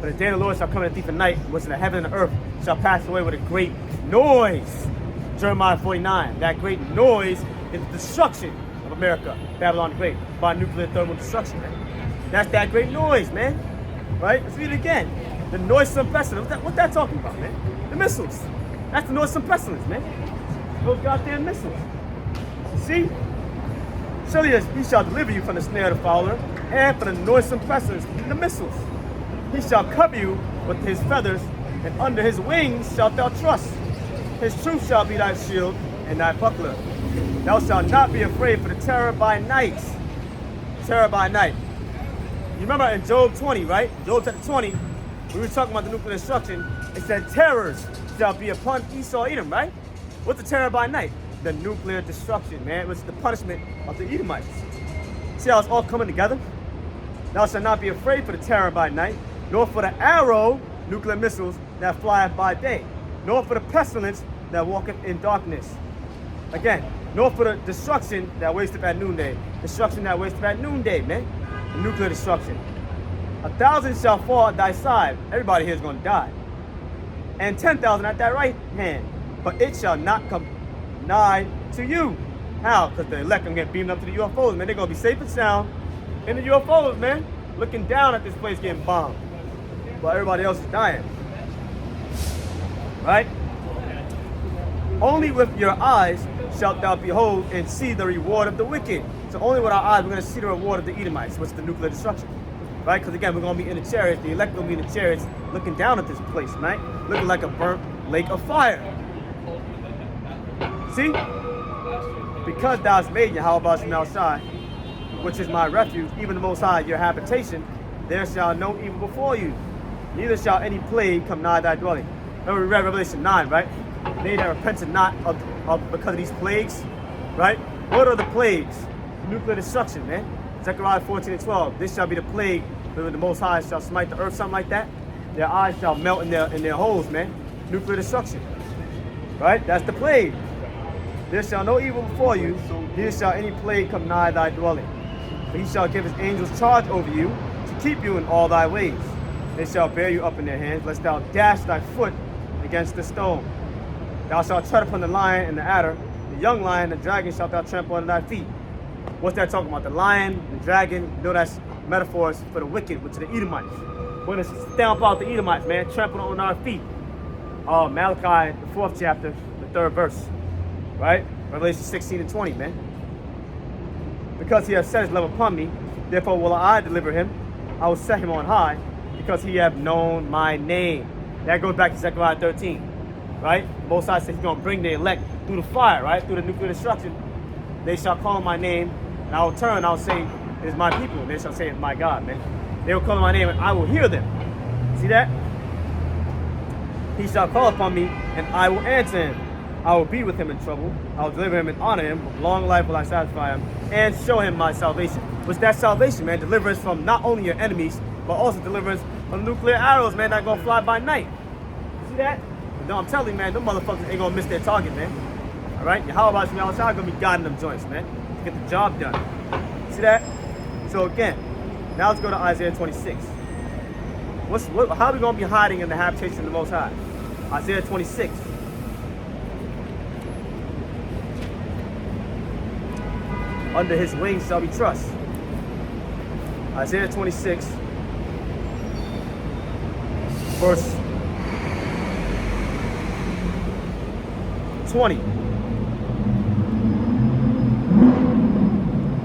But the day of the Lord shall come in a thief of night, which in the heaven and the earth shall pass away with a great noise. Jeremiah 49. That great noise is the destruction of America, Babylon the Great, by nuclear thermal destruction, man. That's that great noise, man. Right? Let's read it again. The noisome pestilence. What's that talking about, man? The missiles. That's the noisome pestilence, man. Those goddamn missiles. See? Surely He shall deliver you from the snare of the fowler and from the noisome pestilence, the missiles. He shall cover you with His feathers, and under His wings shalt thou trust. His truth shall be thy shield and thy buckler. Thou shalt not be afraid for the terror by night. Terror by night. You remember in Job 20, right? Job chapter 20, we were talking about the nuclear destruction. It said terrors shall be upon Esau Edom, right? What's the terror by night? The nuclear destruction, man. It was the punishment of the Edomites. See how it's all coming together? Thou shalt not be afraid for the terror by night, nor for the arrow, nuclear missiles, that flieth by day. nor for the pestilence that walketh in darkness. Again, nor for the destruction that wasteth at noonday. Destruction that wasteth at noonday, man. The nuclear destruction. 1,000 shall fall at thy side. Everybody here is going to die. And 10,000 at thy right hand. But it shall not come nigh to you. How? Because the elect going to get beamed up to the UFOs, man. They're going to be safe and sound in the UFOs, man. Looking down at this place getting bombed. While everybody else is dying. Right? Only with your eyes shalt thou behold and see the reward of the wicked. So only with our eyes we're going to see the reward of the Edomites, which is the nuclear destruction. Right? Because again, we're going to be in the chariots. The elect going to be in the chariots looking down at this place, right? Looking like a burnt lake of fire. See? Because thou hast made Yahweh Shem El Shai, which is my refuge, even the Most High, your habitation, there shall no evil befall you. Neither shall any plague come nigh thy dwelling. Remember we read Revelation 9, right? They that repented not of because of these plagues, right? What are the plagues? Nuclear destruction, man. Zechariah 14 and 12. This shall be the plague when the Most High shall smite the earth, something like that. Their eyes shall melt in their holes, man. Nuclear destruction. Right? That's the plague. There shall no evil befall you, neither shall any plague come nigh thy dwelling. But he shall give his angels charge over you to keep you in all thy ways. They shall bear you up in their hands, lest thou dash thy foot against the stone. Thou shalt tread upon the lion and the adder, the young lion and the dragon shalt thou trample under thy feet. What's that talking about? The lion, the dragon, you know that's metaphors for the wicked, which are the Edomites. We're going to stamp out the Edomites, man, trample on our feet. Malachi, the 4th chapter, the 3rd verse. Right? Revelation 16 and 20, man. Because he has set his love upon me, therefore will I deliver him. I will set him on high, because he hath known my name. That goes back to Zechariah 13. Right? Most High said he's going to bring the elect through the fire, right? Through the nuclear destruction. They shall call my name, and I will turn, I will say, it is my people. And they shall say, it is my God, man. They will call my name, and I will hear them. See that? He shall call upon me, and I will answer him. I will be with him in trouble. I will deliver him and honor him. With long life will I satisfy him, and show him my salvation. What's that salvation, man? Deliverance from not only your enemies, but also deliverance from nuclear arrows, man, that going to fly by night. See that? No, I'm telling you, man, them motherfuckers ain't gonna miss their target, man. All right? How about you, y'all? Gonna be guiding them joints, man, to get the job done. See that? So again, now let's go to Isaiah 26. How are we gonna be hiding in the habitation of the Most High? Isaiah 26. Under his wings shall we trust. Isaiah 26, verse 20.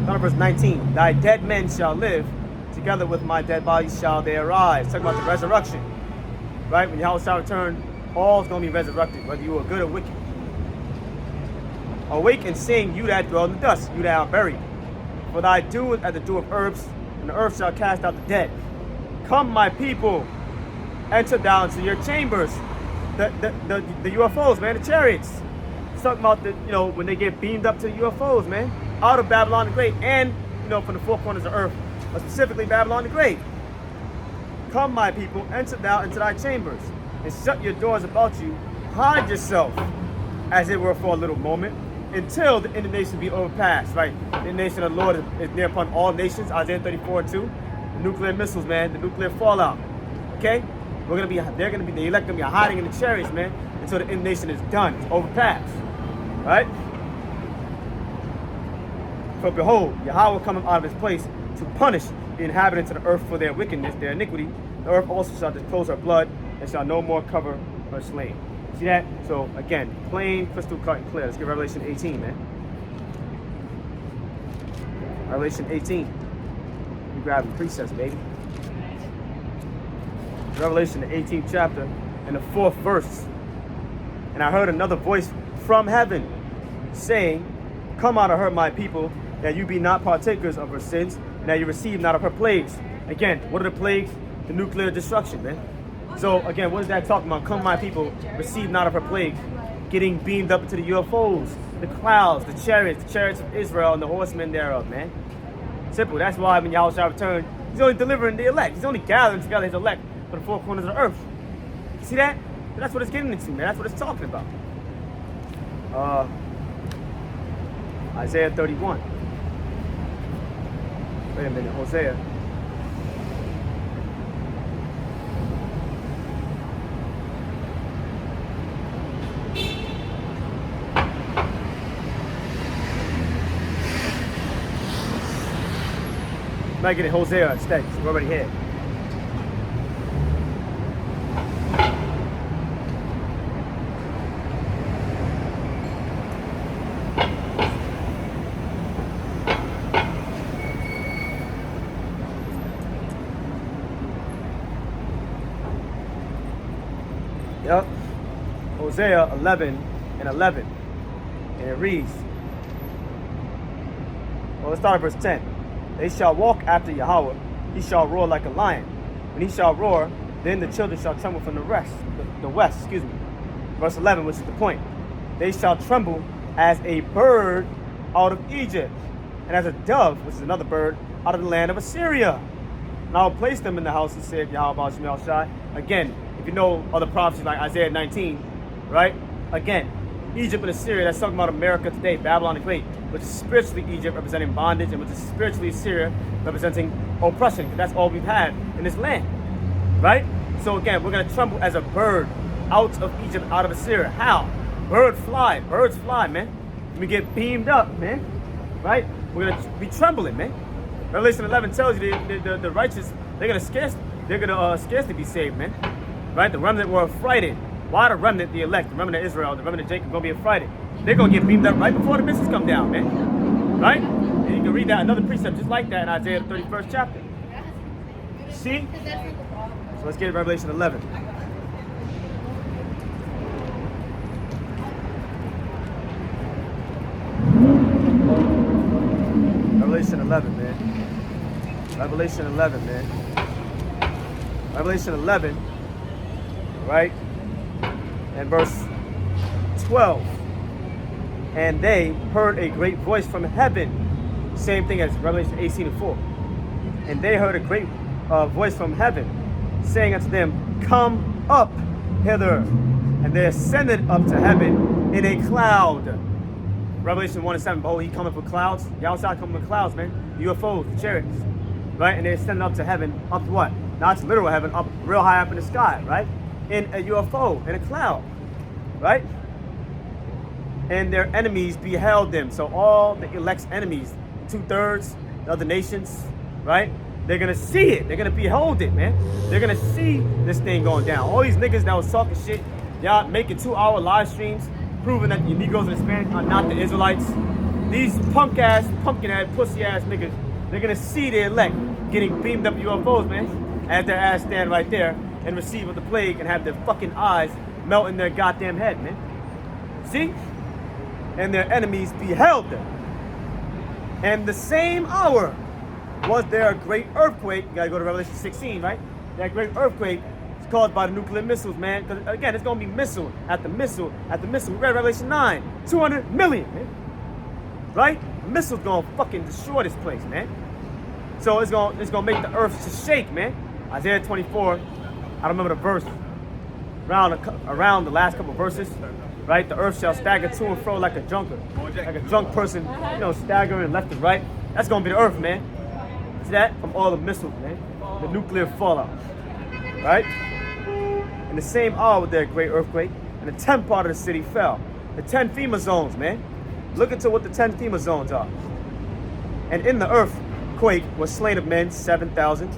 Down to verse 19. Thy dead men shall live, together with my dead bodies shall they arise. Talking about the resurrection. Right? When Yahweh shall return, all is going to be resurrected, whether you are good or wicked. Awake and sing, you that dwell in the dust, you that are buried. For thy dew is as the dew of herbs, and the earth shall cast out the dead. Come, my people, enter down to your chambers. The UFOs, man, the chariots. It's talking about the, when they get beamed up to the UFOs, man, out of Babylon the Great, and from the four corners of earth, but specifically Babylon the Great. Come, my people, enter thou into thy chambers, and shut your doors about you. Hide yourself, as it were for a little moment, until the indignation be overpassed. Right? The indignation of the Lord is near upon all nations. Isaiah 34:2. The nuclear missiles, man, the nuclear fallout. Okay, the elect gonna be hiding in the chariots, man, until the indignation is done, it's overpassed. Right? For behold, Yahweh will come out of his place to punish the inhabitants of the earth for their wickedness, their iniquity. The earth also shall disclose her blood, and shall no more cover her slain. See that? So again, plain, crystal clear. Let's get Revelation 18, man. Revelation 18. You grabbing precepts, baby. Revelation, the 18th chapter, and the 4th verse. And I heard another voice from heaven, saying, Come out of her, my people, that you be not partakers of her sins, and that you receive not of her plagues. Again, what are the plagues? The nuclear destruction, man. So again, what is that talking about? Come, my people, receive not of her plagues. Getting beamed up into the UFOs, the clouds, the chariots of Israel, and the horsemen thereof, man. Simple. That's why when Yahweh shall return, he's only delivering the elect. He's only gathering together his elect for the four corners of the earth. See that? That's what it's getting into, man. That's what it's talking about. Isaiah 31. Wait a minute, Hosea. Might get it Hosea instead, because we're already here. Yep. Hosea 11:11. And it reads, well, let's start at verse 10. They shall walk after Yahweh. He shall roar like a lion. When he shall roar, then the children shall tremble from the west. Verse 11, which is the point. They shall tremble as a bird out of Egypt, and as a dove, which is another bird, out of the land of Assyria. And I will place them in the house, he said, Yahweh Shemel Shai. Again, if you know other prophecies like Isaiah 19, right? Again, Egypt and Assyria, that's talking about America today, Babylon the Great, which is spiritually Egypt representing bondage, and which is spiritually Assyria representing oppression, because that's all we've had in this land, right? So again, we're going to tremble as a bird out of Egypt, out of Assyria. How? Birds fly, man. We get beamed up, man, right? We're going to be trembling, man. Revelation 11 tells you the righteous, they're going to scarcely be saved, man, right? The remnant were affrighted. Why the remnant, the elect, the remnant of Israel, the remnant of Jacob, going to be affrighted? They're going to get beamed up right before the missiles come down, man. Right? And you can read that, another precept just like that in Isaiah, the 31st chapter. See? So let's get Revelation 11. Revelation 11, man. Revelation 11, man. Revelation 11, right? And verse 12. And they heard a great voice from heaven. Same thing as Revelation 18:4. And they heard a great voice from heaven, saying unto them, Come up hither. And they ascended up to heaven in a cloud. Revelation 1:7. Behold, he cometh with clouds. Yahweh coming with clouds, man. UFOs, the chariots. Right? And they ascended up to heaven. Up to what? Not to literal heaven, up real high up in the sky, right? In a UFO, in a cloud. Right? And their enemies beheld them. So all the elect's enemies, 2/3, the other nations, right? They're gonna see it. They're gonna behold it, man. They're gonna see this thing going down. All these niggas that was talking shit, y'all making 2-hour live streams, proving that the Negroes and Hispanics are not the Israelites. These punk-ass, pumpkin-ass, pussy-ass niggas, they're gonna see the elect getting beamed up UFOs, man, as their ass stand right there and receive of the plague and have their fucking eyes melt in their goddamn head, man. See? And their enemies beheld them. And the same hour was there a great earthquake. You gotta go to Revelation 16, right? That great earthquake is caused by the nuclear missiles, man. Because again, it's gonna be missile after missile after missile. We read Revelation 9, 200 million, man. Right? The missile's gonna fucking destroy this place, man. So it's gonna make the earth just shake, man. Isaiah 24, I don't remember the verse. Around the last couple of verses, right? The earth shall stagger to and fro like a drunker, like a drunk person, staggering left and right. That's gonna be the earth, man. See that? From all the missiles, man. The nuclear fallout, right? In the same hour with that great earthquake, and the 10th part of the city fell. The 10 FEMA zones, man. Look into what the 10 FEMA zones are. And in the earthquake was slain of men 7,000.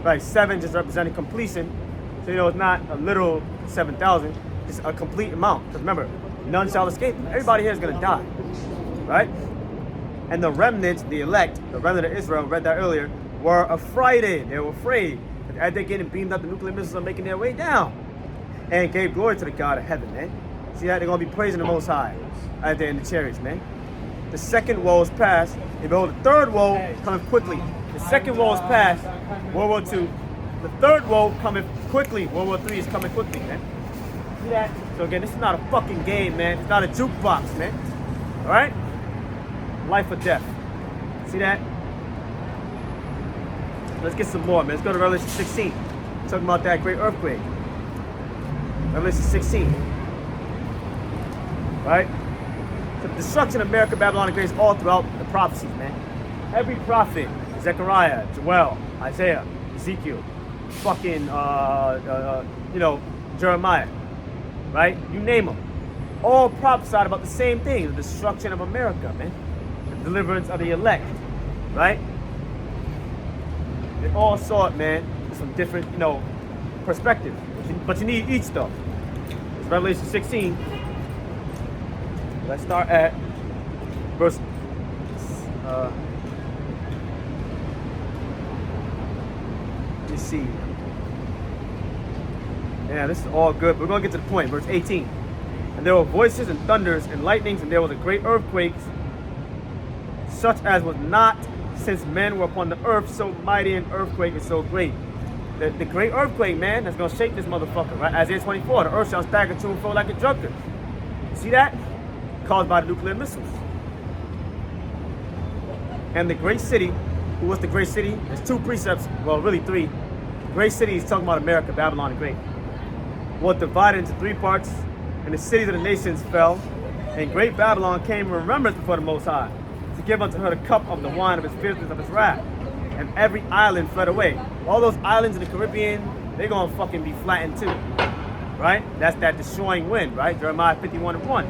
Right, 7 just representing completion. So it's not a literal 7,000. It's a complete amount. Because remember, none shall escape. Everybody here is going to die. Right? And the remnant, the elect, the remnant of Israel, read that earlier, were affrighted. They were afraid. As they're getting beamed up, the nuclear missiles are making their way down. And gave glory to the God of heaven, man. See that? They're going to be praising the Most High as they're in the chariots, man. The second woe is past. And behold, the third woe is coming quickly. The second woe is past. World War II. The third woe coming quickly. World War III is coming quickly, man. See that? So again, this is not a fucking game, man. It's not a jukebox, man. All right? Life or death. See that? Let's get some more, man. Let's go to Revelation 16. Talking about that great earthquake. Revelation 16. Right? The destruction of America, Babylon, and Greece all throughout the prophecies, man. Every prophet, Zechariah, Joel, Isaiah, Ezekiel, fucking, Jeremiah, right? You name them. All prophesied about the same thing, the destruction of America, man. The deliverance of the elect, right? They all saw it, man, from different, perspectives. But you need each, though. It's Revelation 16. Let's start at verse, let me see. Yeah, this is all good. We're going to get to the point. Verse 18. And there were voices and thunders and lightnings, and there was a great earthquake, such as was not since men were upon the earth, so mighty an earthquake and so great. The great earthquake, man, that's going to shake this motherfucker, right? Isaiah 24, the earth shall stagger to and fro like a drunkard. See that? Caused by the nuclear missiles. And the great city, who was the great city? There's two precepts, well, really three. The great city is talking about America, Babylon the Great. Was divided into three parts, and the cities of the nations fell. And great Babylon came in remembrance before the Most High, to give unto her the cup of the wine of his fierceness of his wrath. And every island fled away. All those islands in the Caribbean, they're gonna fucking be flattened too. Right? That's that destroying wind, right? Jeremiah 51:1.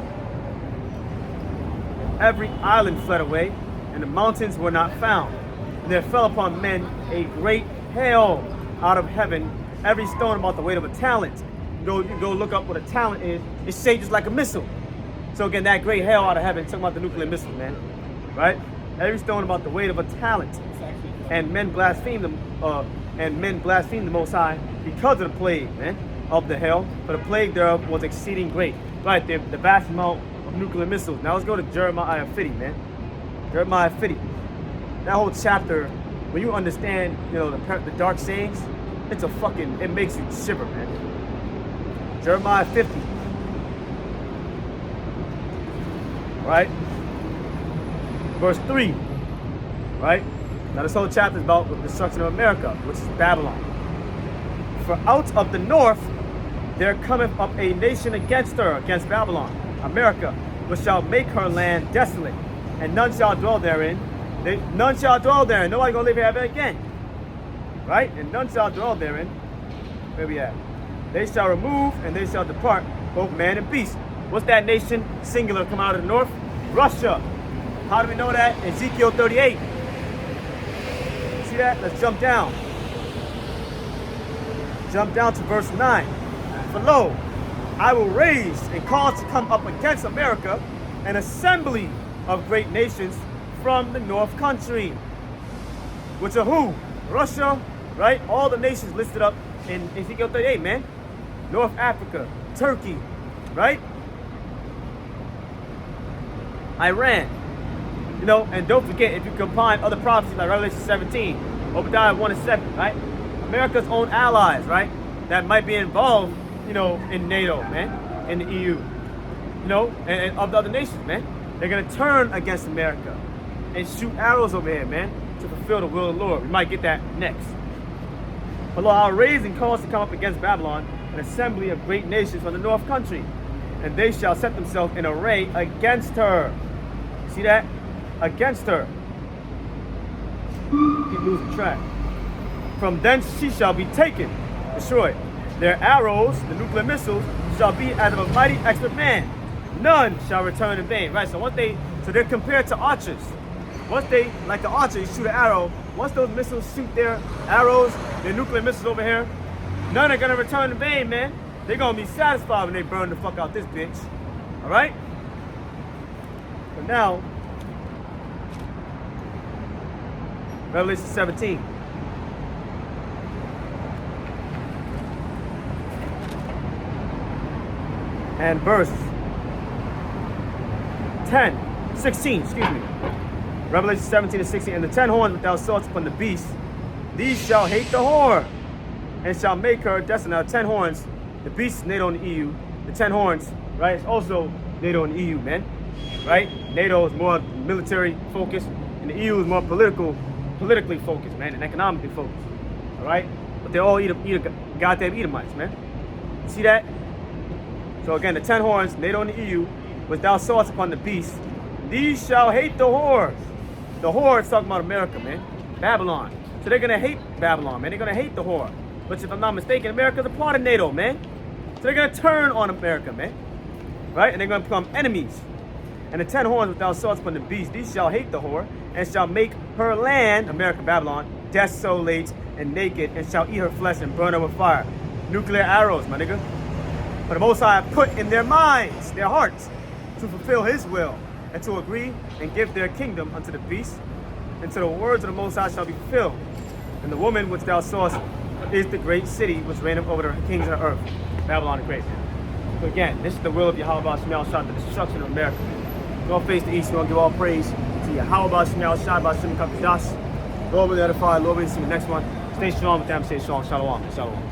Every island fled away, and the mountains were not found. And there fell upon men a great hail out of heaven, every stone about the weight of a talent. You go look up what a talent is. It's shaped just like a missile. So again, that great hail out of heaven, talking about the nuclear missile, man. Right? Every stone about the weight of a talent. And men blasphemed the Most High because of the plague, man, of the hail. For the plague thereof was exceeding great. Right, the vast amount of nuclear missiles. Now let's go to Jeremiah 50, man. Jeremiah 50. That whole chapter, when you understand, the dark sayings, it makes you shiver, man. Jeremiah 50. Right? Verse 3. Right? Now this whole chapter is about the destruction of America, which is Babylon. For out of the north there cometh up a nation against her, against Babylon, America, which shall make her land desolate, and none shall dwell therein. None shall dwell therein. Nobody gonna live here ever again. Right? And none shall dwell therein. Where we at? They shall remove and they shall depart, both man and beast. What's that nation? Singular, come out of the north? Russia. How do we know that? Ezekiel 38. See that? Let's jump down. Jump down to verse 9. For lo, I will raise and cause to come up against America an assembly of great nations from the north country. Which are who? Russia, right? All the nations listed up in Ezekiel 38, man. North Africa, Turkey, right? Iran. And don't forget, if you combine other prophecies like Revelation 17, Obadiah 1-7, right? America's own allies, right? That might be involved, in NATO, man, in the EU, and of the other nations, man. They're gonna turn against America and shoot arrows over here, man, to fulfill the will of the Lord. We might get that next. But Lord, I'll raise and cause to come up against Babylon an assembly of great nations from the north country, and they shall set themselves in array against her. See that? Against her. Keep losing track. From thence she shall be taken, destroyed. Their arrows, the nuclear missiles, shall be as of a mighty expert man. None shall return in vain. Right? So they're compared to archers. Once they, like the archer, you shoot an arrow. Once those missiles shoot their arrows, their nuclear missiles over here, none are gonna return in vain, man. They're gonna be satisfied when they burn the fuck out this bitch. All right? So now, Revelation 17. And verse 16, excuse me. Revelation 17-16. And the 10 horns which thou sawest upon the beast, these shall hate the whore, and shall make her desolate. Now 10 horns, the beast is NATO and the EU. The 10 horns, right, it's also NATO and the EU, man. Right? NATO is more military focused, and the EU is more politically focused, man, and economically focused. All right? But they all eat goddamn Edomites, man. See that? So again, the 10 horns, NATO and the EU, which thou sawest upon the beast, these shall hate the whores. The whore is talking about America, man. Babylon. So they're going to hate Babylon, man. They're going to hate the whore. Which, if I'm not mistaken, America's a part of NATO, man. So they're going to turn on America, man. Right? And they're going to become enemies. And the 10 horns which thou sawest upon the beast, these shall hate the whore, and shall make her land, America, Babylon, desolate and naked, and shall eat her flesh and burn her with fire. Nuclear arrows, my nigga. But the Most High put in their minds, their hearts, to fulfill his will, and to agree and give their kingdom unto the beast, and to the words of the Most High shall be fulfilled. And the woman which thou sawest is the great city which reigneth over the kings of the earth, Babylon the Great. So again, this is the will of Yahweh Shemel Shah, the destruction of America. Go face the east, we want to give all praise to Yahweh Shemel Shah, B'Shem Kakadas. Lord will edify, Lord will see you in the next one. Stay strong with them, stay strong. Shalom. Shalom.